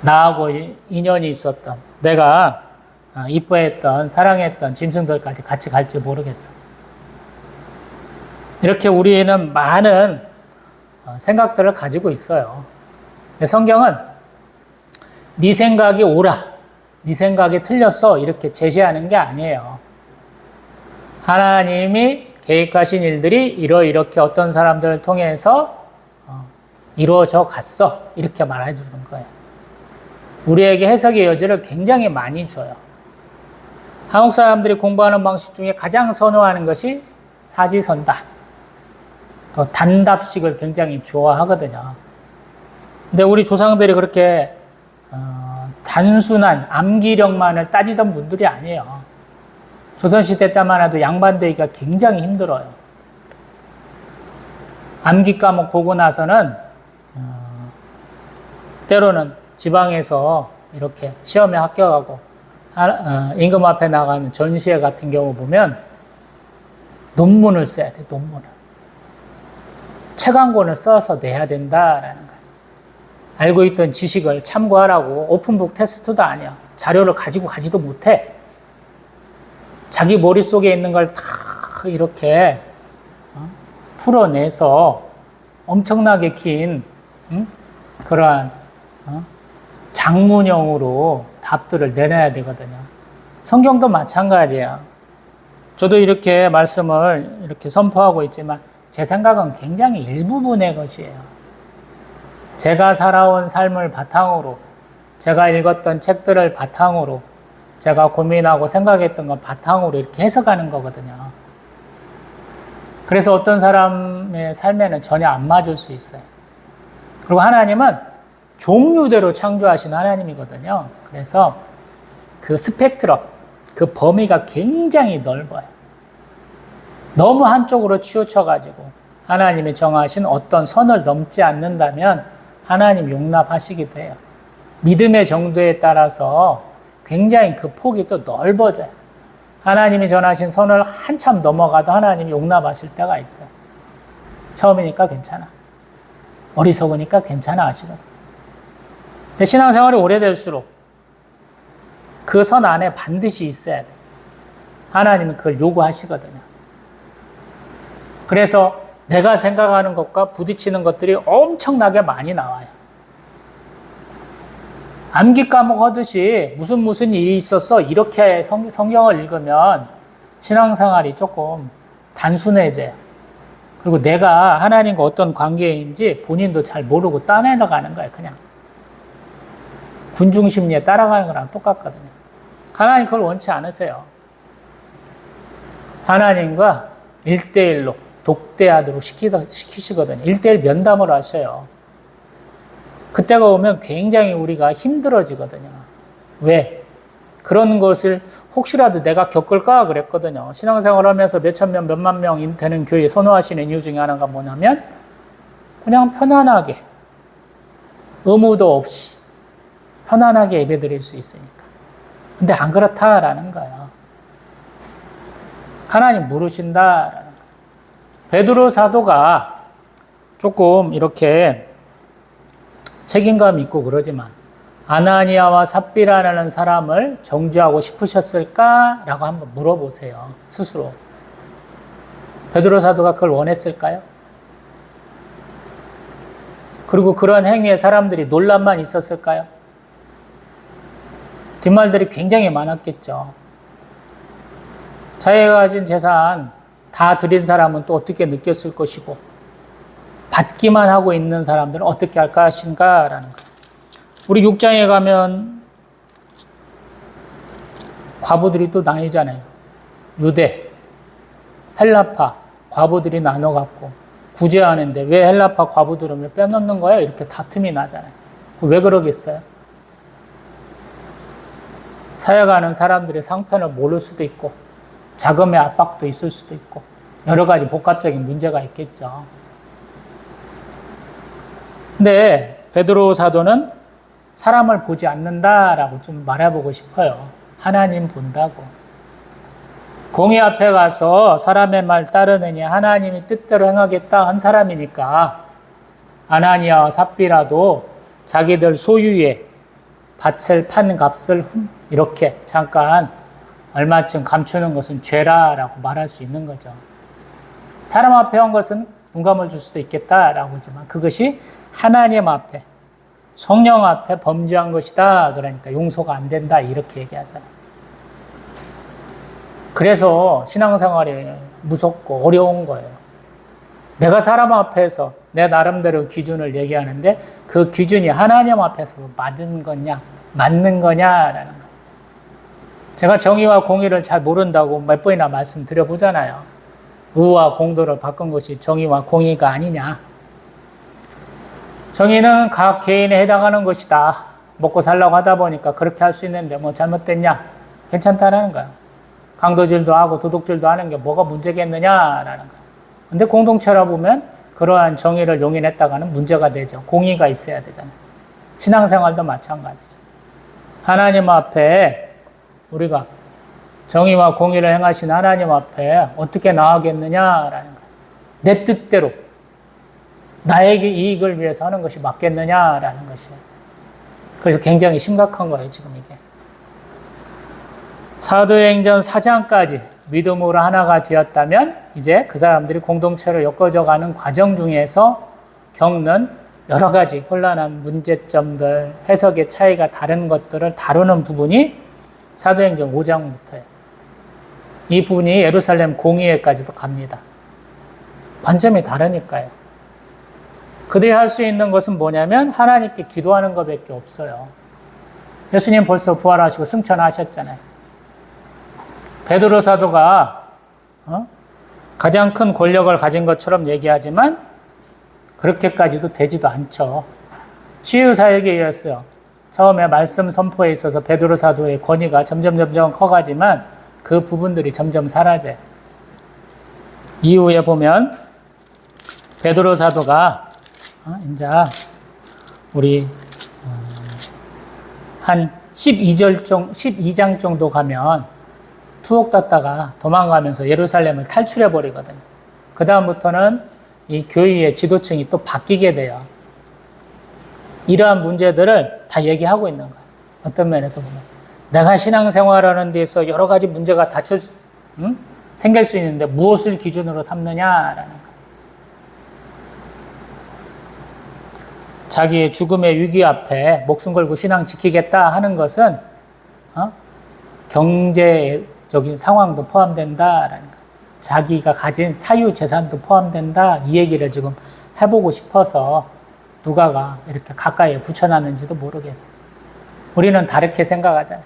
나하고 인연이 있었던, 내가 이뻐했던, 사랑했던 짐승들까지 같이 갈지 모르겠어요. 이렇게 우리는 많은 생각들을 가지고 있어요. 근데 성경은 네 생각이 옳아, 네 생각이 틀렸어 이렇게 제시하는 게 아니에요. 하나님이 계획하신 일들이 이렇게 어떤 사람들을 통해서 이루어져 갔어 이렇게 말해 주는 거예요. 우리에게 해석의 여지를 굉장히 많이 줘요. 한국 사람들이 공부하는 방식 중에 가장 선호하는 것이 사지선다, 또 단답식을 굉장히 좋아하거든요. 근데 우리 조상들이 그렇게 단순한 암기력만을 따지던 분들이 아니에요. 조선시대 때만 해도 양반되기가 굉장히 힘들어요. 암기 과목 보고 나서는 때로는 지방에서 이렇게 시험에 합격하고 임금 앞에 나가는 전시회 같은 경우 보면 논문을 써야 돼, 논문을. 책 한 권을 써서 내야 된다라는 거예요. 알고 있던 지식을 참고하라고 오픈북 테스트도 아니야. 자료를 가지고 가지도 못해. 자기 머릿속에 있는 걸 다 이렇게 풀어내서 엄청나게 긴 그러한 장문형으로 답들을 내놔야 되거든요. 성경도 마찬가지예요. 저도 이렇게 말씀을 이렇게 선포하고 있지만 제 생각은 굉장히 일부분의 것이에요. 제가 살아온 삶을 바탕으로, 제가 읽었던 책들을 바탕으로, 제가 고민하고 생각했던 것 바탕으로 이렇게 해석하는 거거든요. 그래서 어떤 사람의 삶에는 전혀 안 맞을 수 있어요. 그리고 하나님은 종류대로 창조하신 하나님이거든요. 그래서 그 스펙트럼, 그 범위가 굉장히 넓어요. 너무 한쪽으로 치우쳐가지고 하나님이 정하신 어떤 선을 넘지 않는다면 하나님 용납하시기도 해요. 믿음의 정도에 따라서 굉장히 그 폭이 또 넓어져요. 하나님이 정하신 선을 한참 넘어가도 하나님이 용납하실 때가 있어요. 처음이니까 괜찮아. 어리석으니까 괜찮아 하시거든요. 근데 신앙생활이 오래될수록 그 선 안에 반드시 있어야 돼. 하나님은 그걸 요구하시거든요. 그래서 내가 생각하는 것과 부딪히는 것들이 엄청나게 많이 나와요. 암기 과목 하듯이 무슨 일이 있었어 이렇게 성경을 읽으면 신앙생활이 조금 단순해져요. 그리고 내가 하나님과 어떤 관계인지 본인도 잘 모르고 따내려가는 거예요. 그냥 군중심리에 따라가는 거랑 똑같거든요. 하나님 그걸 원치 않으세요. 하나님과 1대1로 독대하도록 시키시거든요. 1대1 면담을 하셔요. 그때가 오면 굉장히 우리가 힘들어지거든요. 왜? 그런 것을 혹시라도 내가 겪을까 그랬거든요. 신앙생활 하면서 몇천 명, 몇만 명 되는 교회 선호하시는 이유 중에 하나가 뭐냐면 그냥 편안하게 의무도 없이 편안하게 예배드릴 수 있으니까. 근데 안 그렇다라는 거예요. 하나님 모르신다라는 거예요. 베드로 사도가 조금 이렇게 책임감 있고 그러지만 아나니아와 삽비라라는 사람을 정죄하고 싶으셨을까라고 한번 물어보세요. 스스로. 베드로 사도가 그걸 원했을까요? 그리고 그런 행위에 사람들이 논란만 있었을까요? 뒷말들이 굉장히 많았겠죠. 자기가 가진 재산 다 드린 사람은 또 어떻게 느꼈을 것이고, 받기만 하고 있는 사람들은 어떻게 할 것인가라는 거예요. 우리 6장에 가면 과부들이 또 나뉘잖아요. 유대, 헬라파, 과부들이 나눠갖고 구제하는데 왜 헬라파 과부들은 왜 빼놓는 거야? 이렇게 다툼이 나잖아요. 왜 그러겠어요? 사역하는 사람들의 상편을 모를 수도 있고, 자금의 압박도 있을 수도 있고, 여러 가지 복합적인 문제가 있겠죠. 근데 베드로 사도는 사람을 보지 않는다라고 좀 말해보고 싶어요. 하나님 본다고. 공의 앞에 가서 사람의 말 따르느니 하나님이 뜻대로 행하겠다 한 사람이니까 아나니아와 삽비라도 자기들 소유의 밭을 판 값을 이렇게 잠깐 얼마쯤 감추는 것은 죄라라고 말할 수 있는 거죠. 사람 앞에 한 것은 분감을 줄 수도 있겠다라고 하지만 그것이 하나님 앞에, 성령 앞에 범죄한 것이다. 그러니까 용서가 안 된다. 이렇게 얘기하잖아요. 그래서 신앙생활이 무섭고 어려운 거예요. 내가 사람 앞에서 내 나름대로 기준을 얘기하는데 그 기준이 하나님 앞에서 맞는 거냐, 맞는 거냐라는 거. 제가 정의와 공의를 잘 모른다고 몇 번이나 말씀드려보잖아요. 의와 공도를 바꾼 것이 정의와 공의가 아니냐. 정의는 각 개인에 해당하는 것이다. 먹고 살라고 하다 보니까 그렇게 할 수 있는데 뭐 잘못됐냐? 괜찮다라는 거야. 강도질도 하고 도둑질도 하는 게 뭐가 문제겠느냐라는 거야. 근데 공동체라 보면 그러한 정의를 용인했다가는 문제가 되죠. 공의가 있어야 되잖아요. 신앙생활도 마찬가지죠. 하나님 앞에 우리가 정의와 공의를 행하신 하나님 앞에 어떻게 나아가겠느냐라는 거야. 내 뜻대로 나에게 이익을 위해서 하는 것이 맞겠느냐라는 것이에요. 그래서 굉장히 심각한 거예요, 지금 이게. 사도행전 4장까지 믿음으로 하나가 되었다면 이제 그 사람들이 공동체로 엮어져가는 과정 중에서 겪는 여러 가지 혼란한 문제점들, 해석의 차이가 다른 것들을 다루는 부분이 사도행전 5장부터예요. 이 부분이 예루살렘 공의회까지도 갑니다. 관점이 다르니까요. 그들이 할 수 있는 것은 뭐냐면 하나님께 기도하는 것밖에 없어요. 예수님 벌써 부활하시고 승천하셨잖아요. 베드로 사도가 가장 큰 권력을 가진 것처럼 얘기하지만 그렇게까지도 되지도 않죠. 치유 사역에 의했어요. 처음에 말씀 선포에 있어서 베드로 사도의 권위가 점점 커가지만 그 부분들이 점점 사라져요. 이후에 보면 베드로 사도가 이제 우리 한 12장 정도 가면 투옥 떴다가 도망가면서 예루살렘을 탈출해 버리거든요. 그 다음부터는 이 교회의 지도층이 또 바뀌게 돼요. 이러한 문제들을 다 얘기하고 있는 거예요. 어떤 면에서 보면 내가 신앙생활하는 데서 여러 가지 문제가 생길 수 있는데 무엇을 기준으로 삼느냐라는 거예요. 자기의 죽음의 위기 앞에 목숨 걸고 신앙 지키겠다 하는 것은 경제적인 상황도 포함된다라는 거. 자기가 가진 사유 재산도 포함된다. 이 얘기를 지금 해보고 싶어서 누가가 이렇게 가까이에 붙여놨는지도 모르겠어요. 우리는 다르게 생각하잖아요.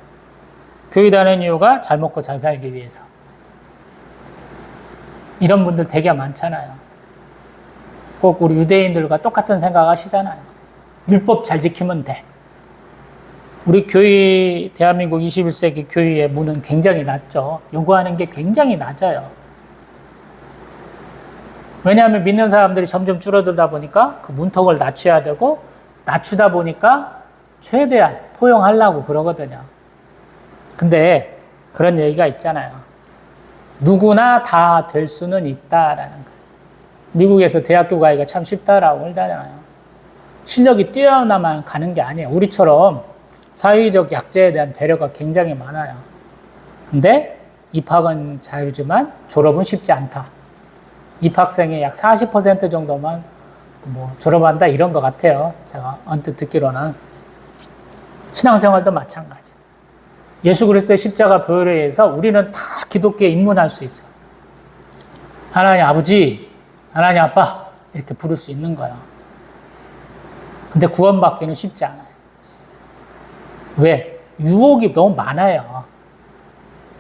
교회 다니는 이유가 잘 먹고 잘 살기 위해서. 이런 분들 되게 많잖아요. 꼭 우리 유대인들과 똑같은 생각 하시잖아요. 율법 잘 지키면 돼. 우리 교회, 대한민국 21세기 교회의 문은 굉장히 낮죠. 요구하는 게 굉장히 낮아요. 왜냐하면 믿는 사람들이 점점 줄어들다 보니까 그 문턱을 낮춰야 되고, 낮추다 보니까 최대한 포용하려고 그러거든요. 근데 그런 얘기가 있잖아요. 누구나 다 될 수는 있다라는 거. 미국에서 대학교 가기가 참 쉽다라고 그러잖아요. 실력이 뛰어나만 가는 게 아니에요. 우리처럼 사회적 약자에 대한 배려가 굉장히 많아요. 근데 입학은 자유지만 졸업은 쉽지 않다. 입학생의 약 40% 정도만 졸업한다 이런 것 같아요. 제가 언뜻 듣기로는. 신앙생활도 마찬가지. 예수 그리스도의 십자가 보혈에 의해서 우리는 다 기독교에 입문할 수 있어요. 하나님 아버지, 하나님 아빠 이렇게 부를 수 있는 거예요. 근데 구원받기는 쉽지 않아요. 왜? 유혹이 너무 많아요.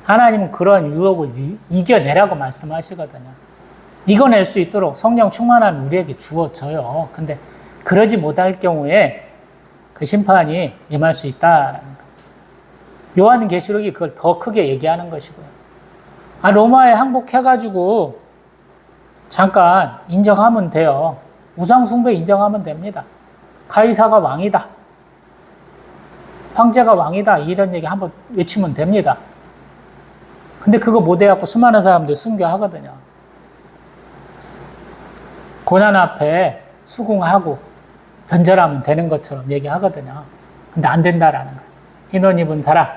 하나님은 그런 유혹을 이겨내라고 말씀하시거든요. 이겨낼 수 있도록 성령 충만함이 우리에게 주어져요. 근데 그러지 못할 경우에 그 심판이 임할 수 있다라는 거예요. 요한계시록이 그걸 더 크게 얘기하는 것이고요. 로마에 항복해가지고 잠깐 인정하면 돼요. 우상숭배 인정하면 됩니다. 가이사가 왕이다. 황제가 왕이다. 이런 얘기 한번 외치면 됩니다. 근데 그거 못해갖고 수많은 사람들 순교하거든요. 고난 앞에 수긍하고 변절하면 되는 것처럼 얘기하거든요. 근데 안 된다라는 거예요. 흰 옷 입은 사람,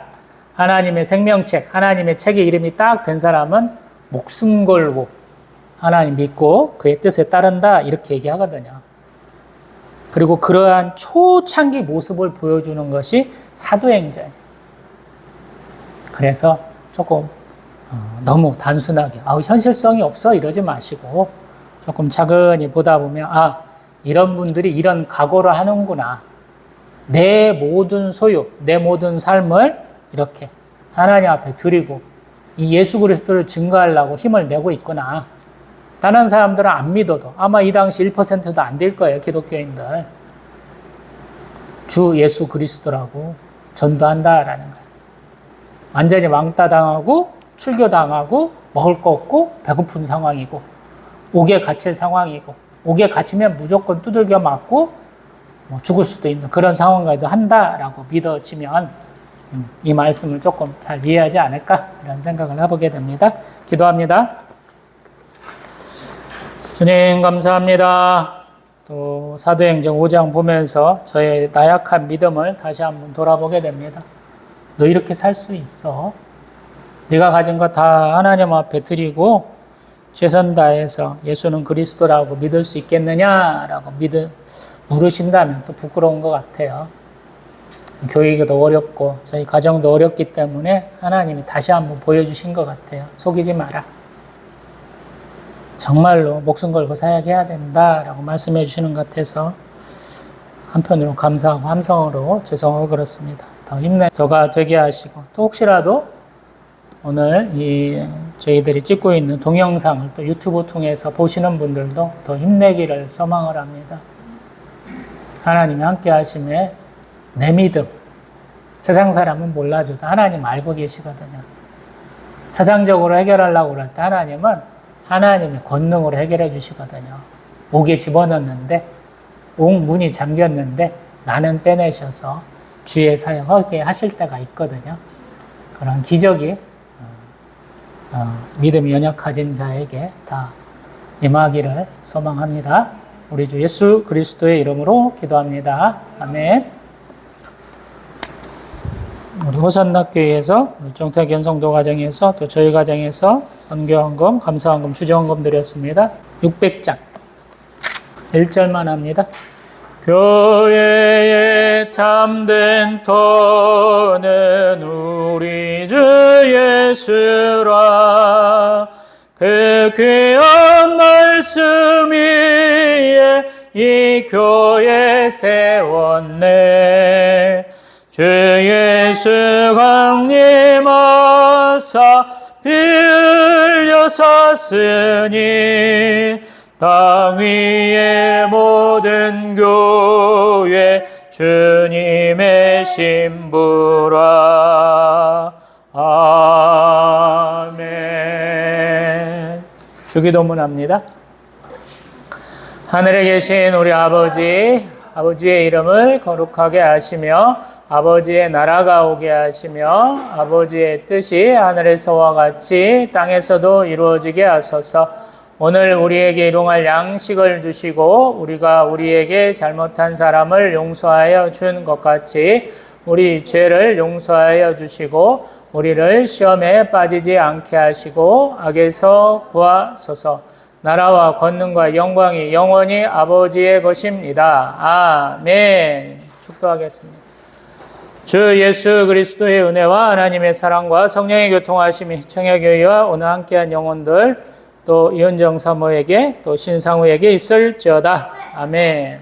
하나님의 생명책, 하나님의 책에 이름이 딱 된 사람은 목숨 걸고 하나님 믿고 그의 뜻에 따른다 이렇게 얘기하거든요. 그리고 그러한 초창기 모습을 보여주는 것이 사도행전이에요. 그래서 조금 너무 단순하게 현실성이 없어 이러지 마시고 조금 차근히 보다 보면 이런 분들이 이런 각오를 하는구나. 내 모든 소유, 내 모든 삶을 이렇게 하나님 앞에 드리고 이 예수 그리스도를 증거하려고 힘을 내고 있구나. 다른 사람들은 안 믿어도 아마 이 당시 1%도 안 될 거예요. 기독교인들. 주 예수 그리스도라고 전도한다라는 거예요. 완전히 왕따 당하고 출교 당하고 먹을 거 없고 배고픈 상황이고 옥에 갇힐 상황이고 옥에 갇히면 무조건 두들겨 맞고 죽을 수도 있는 그런 상황까지도 한다라고 믿어지면 이 말씀을 조금 잘 이해하지 않을까 이런 생각을 해보게 됩니다. 기도합니다. 주님 감사합니다. 또 사도행전 5장 보면서 저의 나약한 믿음을 다시 한번 돌아보게 됩니다. 너 이렇게 살 수 있어? 네가 가진 거 다 하나님 앞에 드리고 최선 다해서 예수는 그리스도라고 믿을 수 있겠느냐라고 물으신다면 또 부끄러운 것 같아요. 교육도 어렵고 저희 가정도 어렵기 때문에 하나님이 다시 한번 보여주신 것 같아요. 속이지 마라. 정말로 목숨 걸고 사역해야 된다라고 말씀해 주시는 것 같아서 한편으로 감사하고 함성으로 죄송하고 그렇습니다. 더 힘내 저가 되게 하시고 또 혹시라도 오늘 저희들이 찍고 있는 동영상을 또 유튜브 통해서 보시는 분들도 더 힘내기를 소망을 합니다. 하나님이 함께 하심에 내 믿음, 세상 사람은 몰라줘도 하나님 알고 계시거든요. 세상적으로 해결하려고 그럴 때 하나님은 하나님의 권능으로 해결해 주시거든요. 옥에 집어넣는데 옥 문이 잠겼는데 나는 빼내셔서 주의 사역하게 하실 때가 있거든요. 그런 기적이 믿음이 연약해진 자에게 다 임하기를 소망합니다. 우리 주 예수 그리스도의 이름으로 기도합니다. 아멘. 우리 호산학교에서 정태견 성도 가정에서 또 저희 가정에서 선교헌금, 감사헌금, 주정헌금 드렸습니다. 600장 1절만 합니다. 교회의 참된 터는 우리 주 예수라. 그 귀한 말씀 위에 이 교회 세웠네. 주 예수 강림하사 피 흘려 샀으니 땅 위의 모든 교회 주님의 신부라. 아멘. 주기도문합니다. 하늘에 계신 우리 아버지, 아버지의 이름을 거룩하게 하시며 아버지의 나라가 오게 하시며 아버지의 뜻이 하늘에서와 같이 땅에서도 이루어지게 하소서. 오늘 우리에게 일용할 양식을 주시고 우리가 우리에게 잘못한 사람을 용서하여 준 것 같이 우리 죄를 용서하여 주시고 우리를 시험에 빠지지 않게 하시고 악에서 구하소서. 나라와 권능과 영광이 영원히 아버지의 것입니다. 아멘. 축도하겠습니다. 주 예수 그리스도의 은혜와 하나님의 사랑과 성령의 교통하심이 청약교회와 오늘 함께한 영혼들 또 이은정 사모에게 또 신상우에게 있을지어다. 아멘.